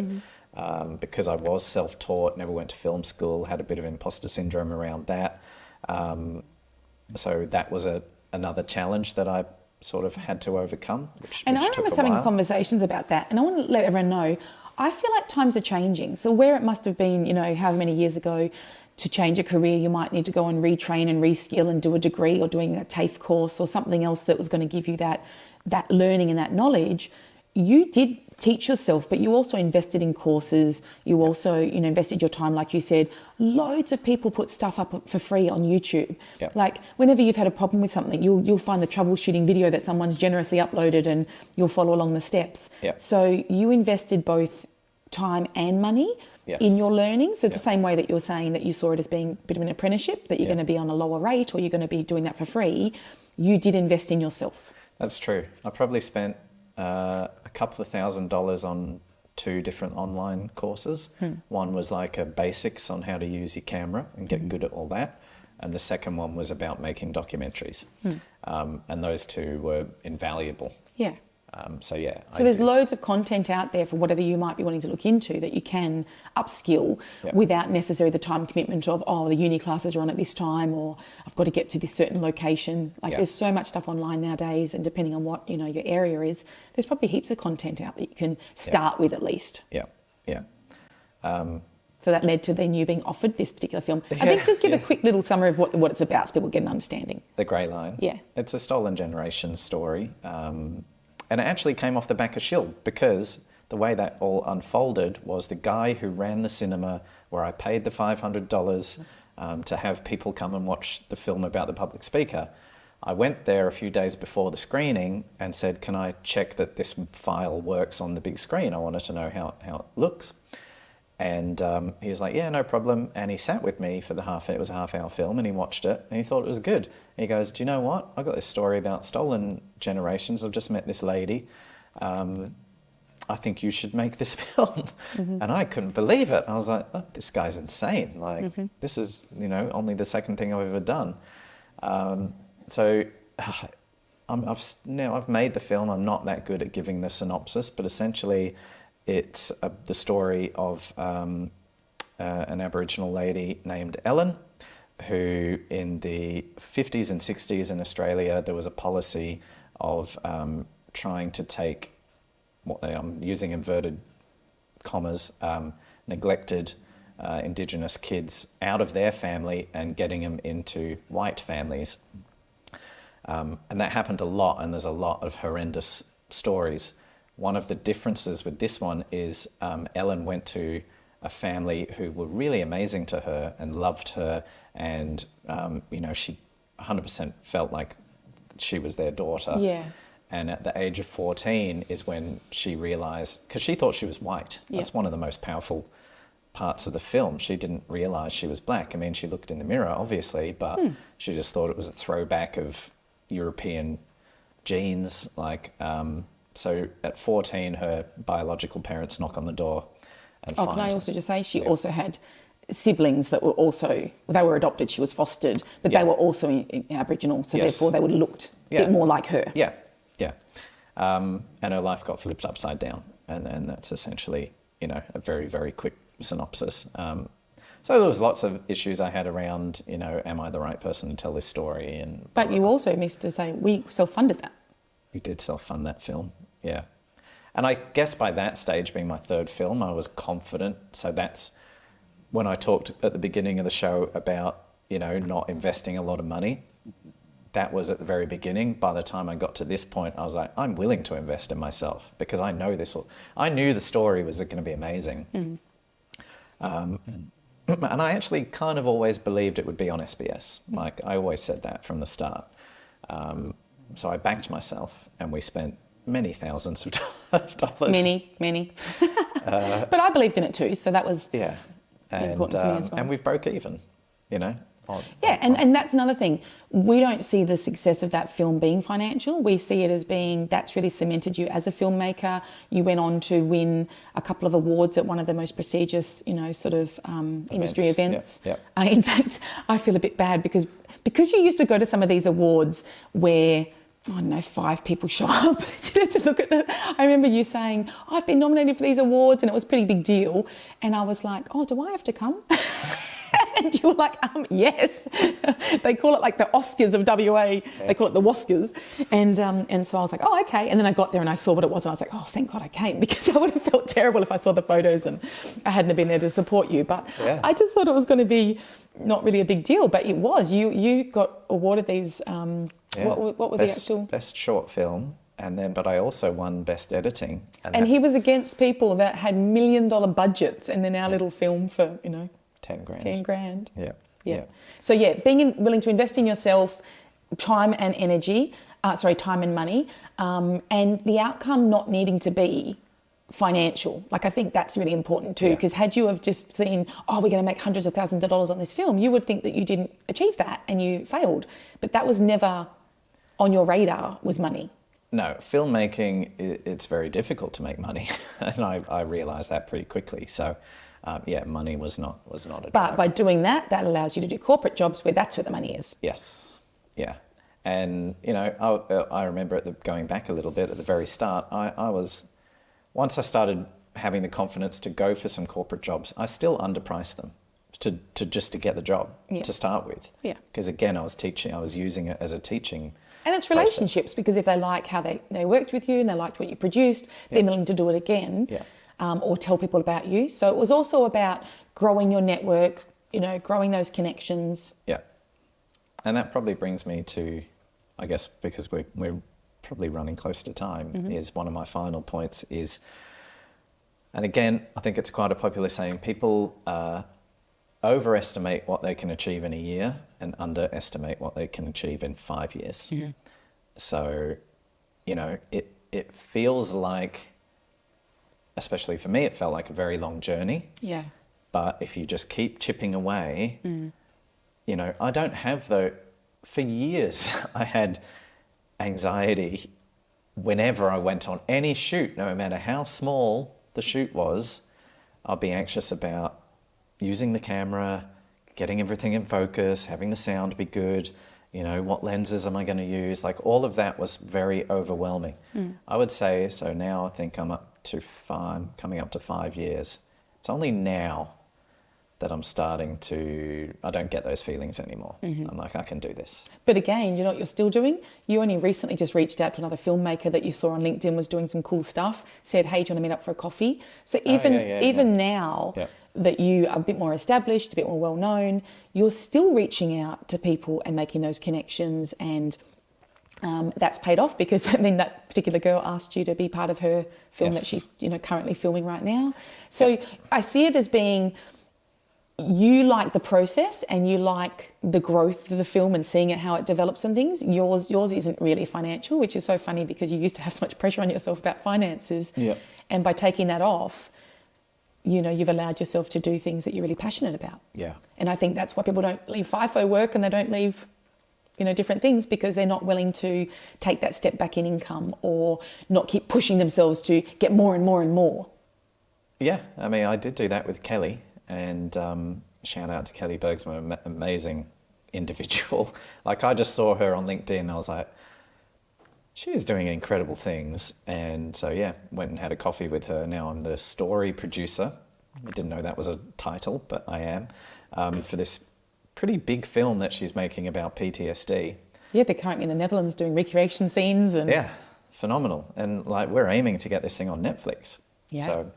because I was self-taught, never went to film school, had a bit of imposter syndrome around that. So that was another challenge that I sort of had to overcome, which And I took remember a us having while. conversations about that, and I want to let everyone know, I feel like times are changing. So where it must have been, however many years ago, to change a career, you might need to go and retrain and reskill and do a degree or doing a TAFE course or something else that was going to give you that learning and that knowledge. You did teach yourself, but you also invested in courses. You also, invested your time, like you said. Loads of people put stuff up for free on YouTube. Yeah. Like whenever you've had a problem with something, you'll find the troubleshooting video that someone's generously uploaded, and you'll follow along the steps. Yeah. So you invested both time and money in your learning. So the same way that you're saying that you saw it as being a bit of an apprenticeship, that you're going to be on a lower rate or you're going to be doing that for free, you did invest in yourself. That's true. I probably spent a couple of $1,000s on 2 different online courses. One was like a basics on how to use your camera and get good at all that. And the second one was about making documentaries. And those 2 were invaluable. Yeah. So there's loads of content out there for whatever you might be wanting to look into that you can upskill without necessarily the time commitment of, the uni classes are on at this time, or I've got to get to this certain location. There's so much stuff online nowadays, and depending on what, your area is, there's probably heaps of content out that you can start with at least. Yeah. So that led to then you being offered this particular film. I think just give a quick little summary of what it's about so people get an understanding. The Grey Line. Yeah. It's a stolen generation story. And it actually came off the back of Shield, because the way that all unfolded was the guy who ran the cinema where I paid the $500 to have people come and watch the film about the public speaker. I went there a few days before the screening and said, can I check that this file works on the big screen? I wanted to know how it looks. And he was like, yeah, no problem. And he sat with me for it was a half-hour film, and he watched it and he thought it was good. And he goes, do you know what? I got this story about stolen generations. I've just met this lady. I think you should make this film. And I couldn't believe it. I was like, oh, this guy's insane. This is, only the second thing I've ever done. I've made the film. I'm not that good at giving the synopsis, but essentially it's the story of an Aboriginal lady named Ellen, who in the 50s and 60s in Australia, there was a policy of trying to take, I'm using inverted commas, neglected Indigenous kids out of their family and getting them into white families. And that happened a lot, and there's a lot of horrendous stories. One of the differences with this one is Ellen went to a family who were really amazing to her and loved her, and she 100% felt like she was their daughter. Yeah. And at the age of 14 is when she realised, because she thought she was white. That's one of the most powerful parts of the film. She didn't realise she was black. I mean, she looked in the mirror, obviously, but she just thought it was a throwback of European genes, so at 14, her biological parents knock on the door and find her. Can I also just say she also had siblings that were also, they were adopted, she was fostered, but they were also in Aboriginal, so therefore they would have looked a bit more like her. Yeah. And her life got flipped upside down, and that's essentially, a very, very quick synopsis. So there was lots of issues I had around, am I the right person to tell this story? But you also missed to say we self-funded that. We did self-fund that film, yeah. And I guess by that stage, being my 3rd film, I was confident. So that's when I talked at the beginning of the show about, not investing a lot of money. that was at the very beginning. By the time I got to this point, I was like, I'm willing to invest in myself because I know I knew the story was going to be amazing. And I actually kind of always believed it would be on SBS. Like, I always said that from the start. So I backed myself, and we spent many thousands of dollars. Many. But I believed in it too, so that was important for me as well. And we've broke even, you know. And that's another thing. We don't see the success of that film being financial. We see it as being, that's really cemented you as a filmmaker. You went on to win a couple of awards at one of the most prestigious, you know, sort of industry events. Yep. In fact, I feel a bit bad because you used to go to some of these awards where, I don't know, 5 people show up to look at them. I remember you saying, I've been nominated for these awards, and it was a pretty big deal. And I was like, oh, do I have to come? And you were like, yes. They call it like the Oscars of WA. Yeah. They call it the Woskers. And so I was like, oh, okay. And then I got there and I saw what it was. And I was like, oh, thank God I came, because I would have felt terrible if I saw the photos and I hadn't been there to support you. But I just thought it was going to be not really a big deal. But it was. You got awarded these, what were the actual? Best short film. But I also won best editing. And he was against people that had $1 million budgets, and then our little film for, you know, 10 grand. 10 grand. Yeah. So being willing to invest in yourself, time and energy, time and money, and the outcome not needing to be financial. Like, I think that's really important too, because had you have just seen, we're going to make hundreds of thousands of dollars on this film, you would think that you didn't achieve that and you failed. But that was never on your radar, was money. No, filmmaking, it's very difficult to make money. And I realised that pretty quickly. So, money was not a driver. But by doing that allows you to do corporate jobs where that's where the money is. Yes, yeah. And, you know, I remember going back a little bit at the very start, once I started having the confidence to go for some corporate jobs, I still underpriced them to get the job to start with. Yeah. Because again, I was using it as a teaching and it's relationships, because if they like how they worked with you and they liked what you produced, they're willing to do it again. Yeah. Or tell people about you. So it was also about growing your network, you know, growing those connections. Yeah. And that probably brings me to, I guess, because we're probably running close to time, is one of my final points is, and again, I think it's quite a popular saying, people overestimate what they can achieve in a year and underestimate what they can achieve in 5 years. Mm-hmm. So, you know, it feels like, especially for me, it felt like a very long journey. Yeah. But if you just keep chipping away, you know, I don't have for years, I had anxiety whenever I went on any shoot, no matter how small the shoot was. I'd be anxious about using the camera, getting everything in focus, having the sound be good, you know, what lenses am I going to use? Like, all of that was very overwhelming. I would say, so now I think I'm coming up to 5 years. It's only now that I'm starting to, I don't get those feelings anymore. I'm like, I can do this. But again, you know what you're still doing? You only recently just reached out to another filmmaker that you saw on LinkedIn was doing some cool stuff, said, hey, do you want to meet up for a coffee? So even now that you are a bit more established, a bit more well-known, you're still reaching out to people and making those connections, and that's paid off, because then that particular girl asked you to be part of her film that she's, you know, currently filming right now. So I see it as being, you like the process and you like the growth of the film and seeing it, how it develops and things. Yours isn't really financial, which is so funny because you used to have so much pressure on yourself about finances. Yeah. And by taking that off, you know, you've allowed yourself to do things that you're really passionate about. Yeah. And I think that's why people don't leave FIFO work and they don't leave, you know, different things, because they're not willing to take that step back in income or not keep pushing themselves to get more and more and more. Yeah. I mean, I did do that with Kelly. And shout out to Kelly Bergsma, an amazing individual. Like, I just saw her on LinkedIn. I was like, she's doing incredible things. And so, went and had a coffee with her. Now I'm the story producer. I didn't know that was a title, but I am, for this pretty big film that she's making about PTSD. Yeah, they're currently in the Netherlands doing recreation scenes. And yeah, phenomenal. And like, we're aiming to get this thing on Netflix. Yeah. So,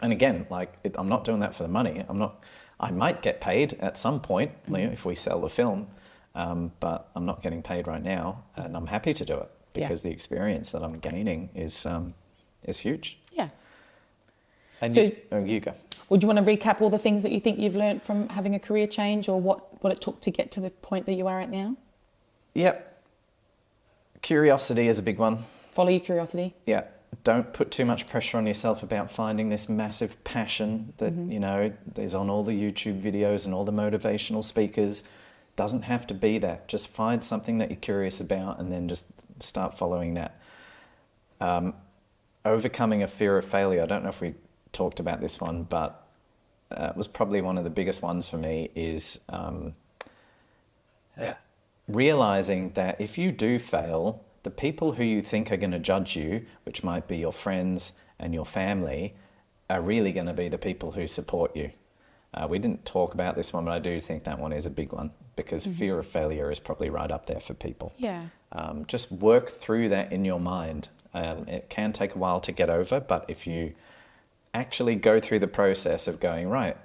and again, like, I'm not doing that for the money. I might get paid at some point, you know, if we sell the film. but I'm not getting paid right now, and I'm happy to do it because the experience that I'm gaining is huge. Yeah. And So- you go. Would you want to recap all the things that you think you've learned from having a career change, or what it took to get to the point that you are at now? Yep. Curiosity is a big one. Follow your curiosity. Yeah. Don't put too much pressure on yourself about finding this massive passion that, you know, there's on all the YouTube videos and all the motivational speakers. Doesn't have to be that. Just find something that you're curious about and then just start following that. Overcoming a fear of failure. I don't know if we talked about this one, but it was probably one of the biggest ones for me is realizing that if you do fail, the people who you think are going to judge you, which might be your friends and your family, are really going to be the people who support you. We didn't talk about this one, but I do think that one is a big one because fear of failure is probably right up there for people. Yeah. Just work through that in your mind. It can take a while to get over, but if you actually go through the process of going, right,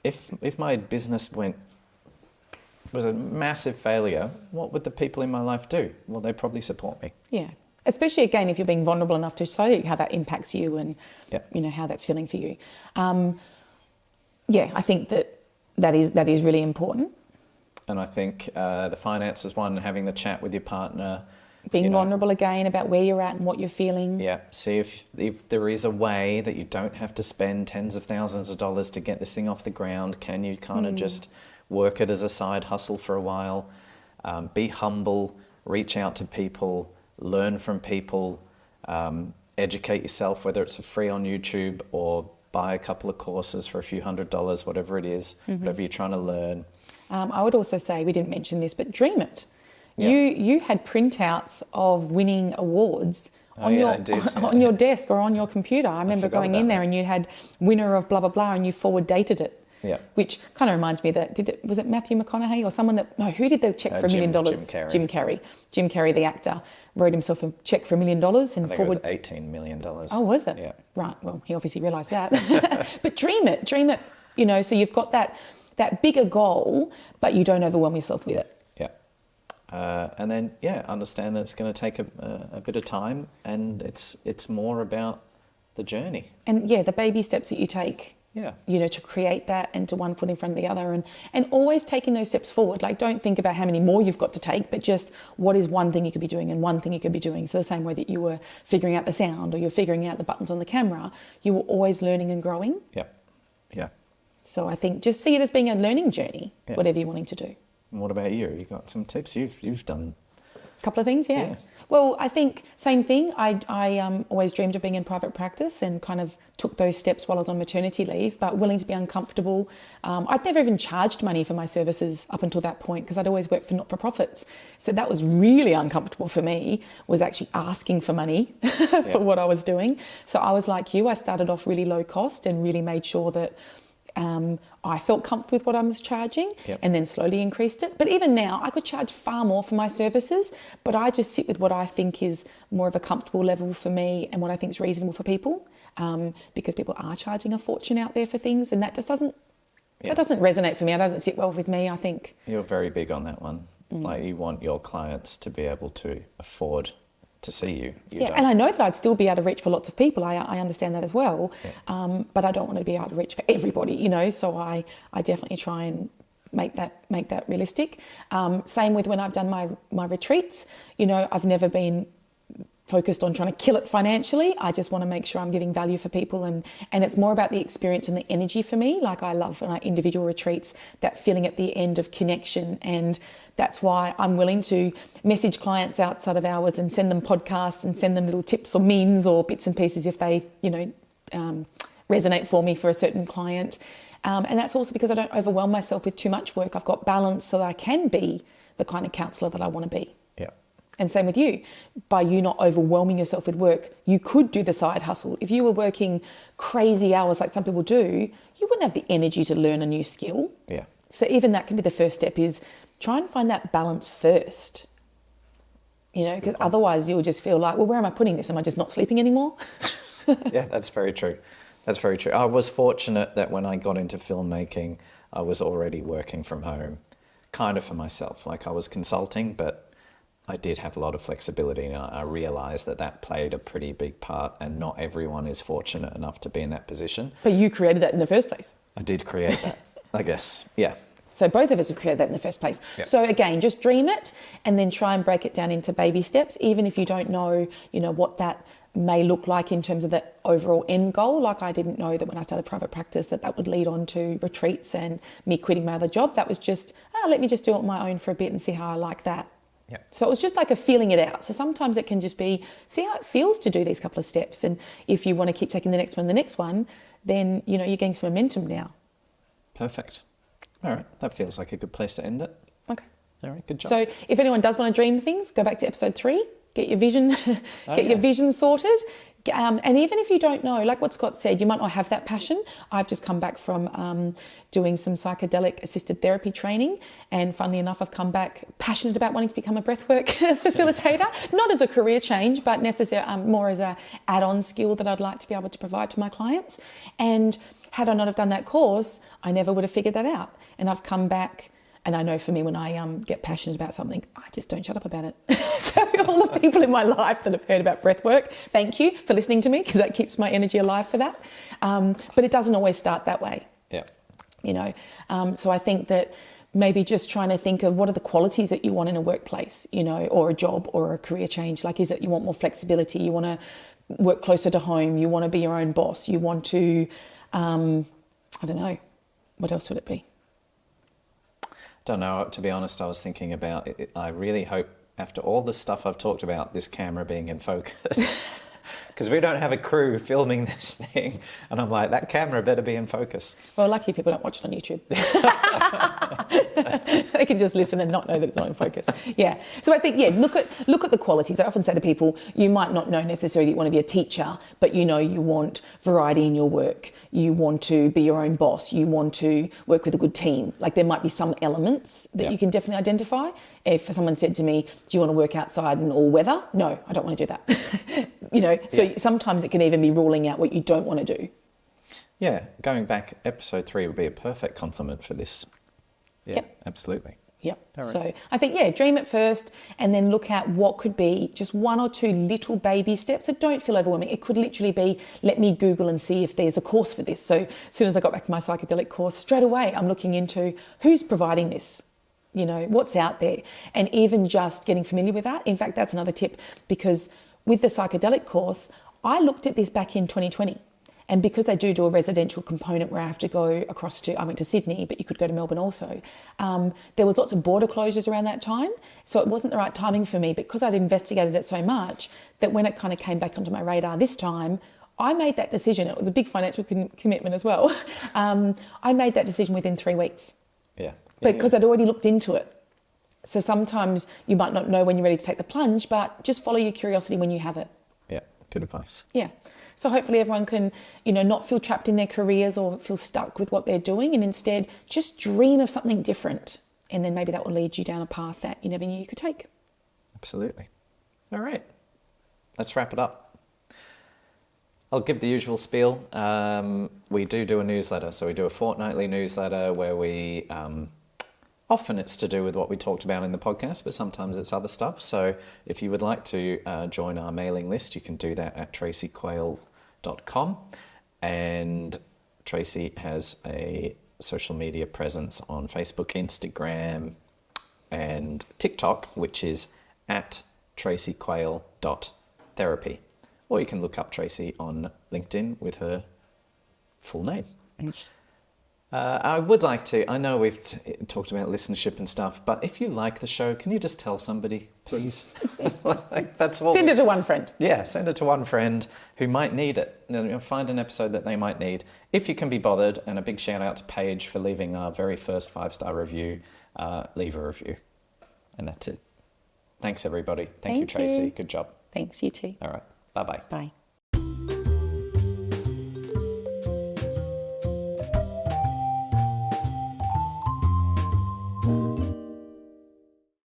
if my business was a massive failure, what would the people in my life do? Well, they'd probably support me. Yeah. Especially, again, if you're being vulnerable enough to show how that impacts you and, you know, how that's feeling for you. I think that is really important. And I think the finances one, having the chat with your partner. Being vulnerable again about where you're at and what you're feeling. Yeah, see if there is a way that you don't have to spend tens of thousands of dollars to get this thing off the ground. Can you kind of just work it as a side hustle for a while? Be humble, reach out to people, learn from people, educate yourself, whether it's for free on YouTube or buy a couple of courses for a few $100s, whatever it is, whatever you're trying to learn. I would also say, we didn't mention this, but dream it. Yeah. You had printouts of winning awards on on your desk or on your computer. I remember going in there and you had winner of blah blah blah and you forward dated it. Yeah. Which kind of reminds me that was it Matthew McConaughey or someone who did the check for $1 million? Jim Carrey. Jim Carrey, the actor, wrote himself a check for $1 million and I think forward. it was $18 million. Oh, was it? Yeah. Right. Well, he obviously realised that. But dream it. You know, so you've got that bigger goal, but you don't overwhelm yourself with it. And then, understand that it's going to take a bit of time, and it's more about the journey. And the baby steps that you take, you know, to create that and to one foot in front of the other, and always taking those steps forward. Like, don't think about how many more you've got to take, but just what is one thing you could be doing and one thing you could be doing. So the same way that you were figuring out the sound or you're figuring out the buttons on the camera, you were always learning and growing. Yeah. So I think just see it as being a learning journey, whatever you're wanting to do. And what about you? You got some tips you've done? A couple of things, yeah. Well, I think same thing. I always dreamed of being in private practice and kind of took those steps while I was on maternity leave, but willing to be uncomfortable. I'd never even charged money for my services up until that point because I'd always worked for not-for-profits. So that was really uncomfortable for me, was actually asking for money for what I was doing. So I was like you. I started off really low cost and really made sure that I felt comfortable with what I was charging and then slowly increased it. But even now, I could charge far more for my services, but I just sit with what I think is more of a comfortable level for me and what I think is reasonable for people, because people are charging a fortune out there for things, and that just doesn't resonate for me. It doesn't sit well with me, I think. You're very big on that one. Like, you want your clients to be able to afford to see you. And I know that I'd still be out of reach for lots of people. I understand that as well. But I don't want to be out of reach for everybody, you know. So I definitely try and make that realistic. Same with when I've done my retreats. You know, I've never been focused on trying to kill it financially. I just want to make sure I'm giving value for people, and it's more about the experience and the energy for me. Like, I love when I individual retreats, that feeling at the end of connection, and that's why I'm willing to message clients outside of hours and send them podcasts and send them little tips or memes or bits and pieces if they, you know, resonate for me for a certain client. And that's also because I don't overwhelm myself with too much work. I've got balance so that I can be the kind of counsellor that I want to be. And same with you. By you not overwhelming yourself with work, you could do the side hustle. If you were working crazy hours like some people do, you wouldn't have the energy to learn a new skill. So even that can be the first step, is try and find that balance first. You know, because otherwise you'll just feel like, well, where am I putting this? Am I just not sleeping anymore? That's very true. That's very true. I was fortunate that when I got into filmmaking, I was already working from home. kind of for myself. Like I was consulting, but I did have a lot of flexibility, and I realized that played a pretty big part, and not everyone is fortunate enough to be in that position. But you created that in the first place. I did create that, I guess. Yeah. So both of us have created that in the first place. Yeah. So again, just dream it and then try and break it down into baby steps, even if you don't know, what that may look like in terms of the overall end goal. Like I didn't know that when I started private practice that would lead on to retreats and me quitting my other job. That was just, let me just do it on my own for a bit and see how I like that. Yeah. So it was just like a feeling it out. So sometimes it can just be, see how it feels to do these couple of steps. And if you want to keep taking the next one, then, you're getting some momentum now. Perfect. All right. That feels like a good place to end it. Okay. All right. Good job. So if anyone does want to dream things, go back to episode 3, get your vision, your vision sorted. And even if you don't know, like what Scott said, you might not have that passion. I've just come back from doing some psychedelic assisted therapy training. And funnily enough, I've come back passionate about wanting to become a breathwork facilitator, not as a career change, but more as a add-on skill that I'd like to be able to provide to my clients. And had I not have done that course, I never would have figured that out. And I've come back. And I know for me, when I get passionate about something, I just don't shut up about it. So all the people in my life that have heard about breathwork, thank you for listening to me, because that keeps my energy alive for that. But it doesn't always start that way. Yeah. So I think that maybe just trying to think of what are the qualities that you want in a workplace, or a job or a career change. Like, is it you want more flexibility? You want to work closer to home? You want to be your own boss? You want to, I don't know, what else would it be? Don't know. To be honest, I was thinking about it. I really hope, after all the stuff I've talked about, this camera being in focus, because we don't have a crew filming this thing, and I'm like, that camera better be in focus. Well, lucky people don't watch it on YouTube. They can just listen and not know that it's not in focus. Yeah. So I think, look at the qualities. I often say to people, you might not know necessarily that you want to be a teacher, but you want variety in your work. You want to be your own boss. You want to work with a good team. Like, there might be some elements that you can definitely identify. If someone said to me, do you want to work outside in all weather? No, I don't want to do that. So sometimes it can even be ruling out what you don't want to do. Yeah, going back, episode 3 would be a perfect complement for this. Yeah, absolutely. Yep. Right. So I think, dream it first, and then look at what could be just 1 or 2 little baby steps. So don't feel overwhelming. It could literally be, let me Google and see if there's a course for this. So as soon as I got back to my psychedelic course, straight away I'm looking into who's providing this, what's out there, and even just getting familiar with that. In fact, that's another tip, because with the psychedelic course, I looked at this back in 2020. And because they do a residential component where I have to go I went to Sydney, but you could go to Melbourne also. There was lots of border closures around that time. So it wasn't the right timing for me, because I'd investigated it so much that when it kind of came back onto my radar this time, I made that decision. It was a big financial commitment as well. I made that decision within 3 weeks. Yeah. Because I'd already looked into it. So sometimes you might not know when you're ready to take the plunge, but just follow your curiosity when you have it. Yeah, good advice. Yeah. So hopefully everyone can, not feel trapped in their careers or feel stuck with what they're doing, and instead just dream of something different. And then maybe that will lead you down a path that you never knew you could take. Absolutely. All right. Let's wrap it up. I'll give the usual spiel. We do a newsletter. So we do a fortnightly newsletter where we... often it's to do with what we talked about in the podcast, but sometimes it's other stuff. So if you would like to join our mailing list, you can do that at traceyquayle.com. And Tracey has a social media presence on Facebook, Instagram, and TikTok, which is at traceyquayle.therapy. Or you can look up Tracey on LinkedIn with her full name. I would like to, I know we've talked about listenership and stuff, but if you like the show, can you just tell somebody, please? That's all. Send it to one friend. Yeah, send it to one friend who might need it. Find an episode that they might need. If you can be bothered, and a big shout out to Paige for leaving our very first 5-star review, leave a review. And that's it. Thanks, everybody. Thank you, Tracey. Good job. Thanks, you too. All right. Bye-bye. Bye.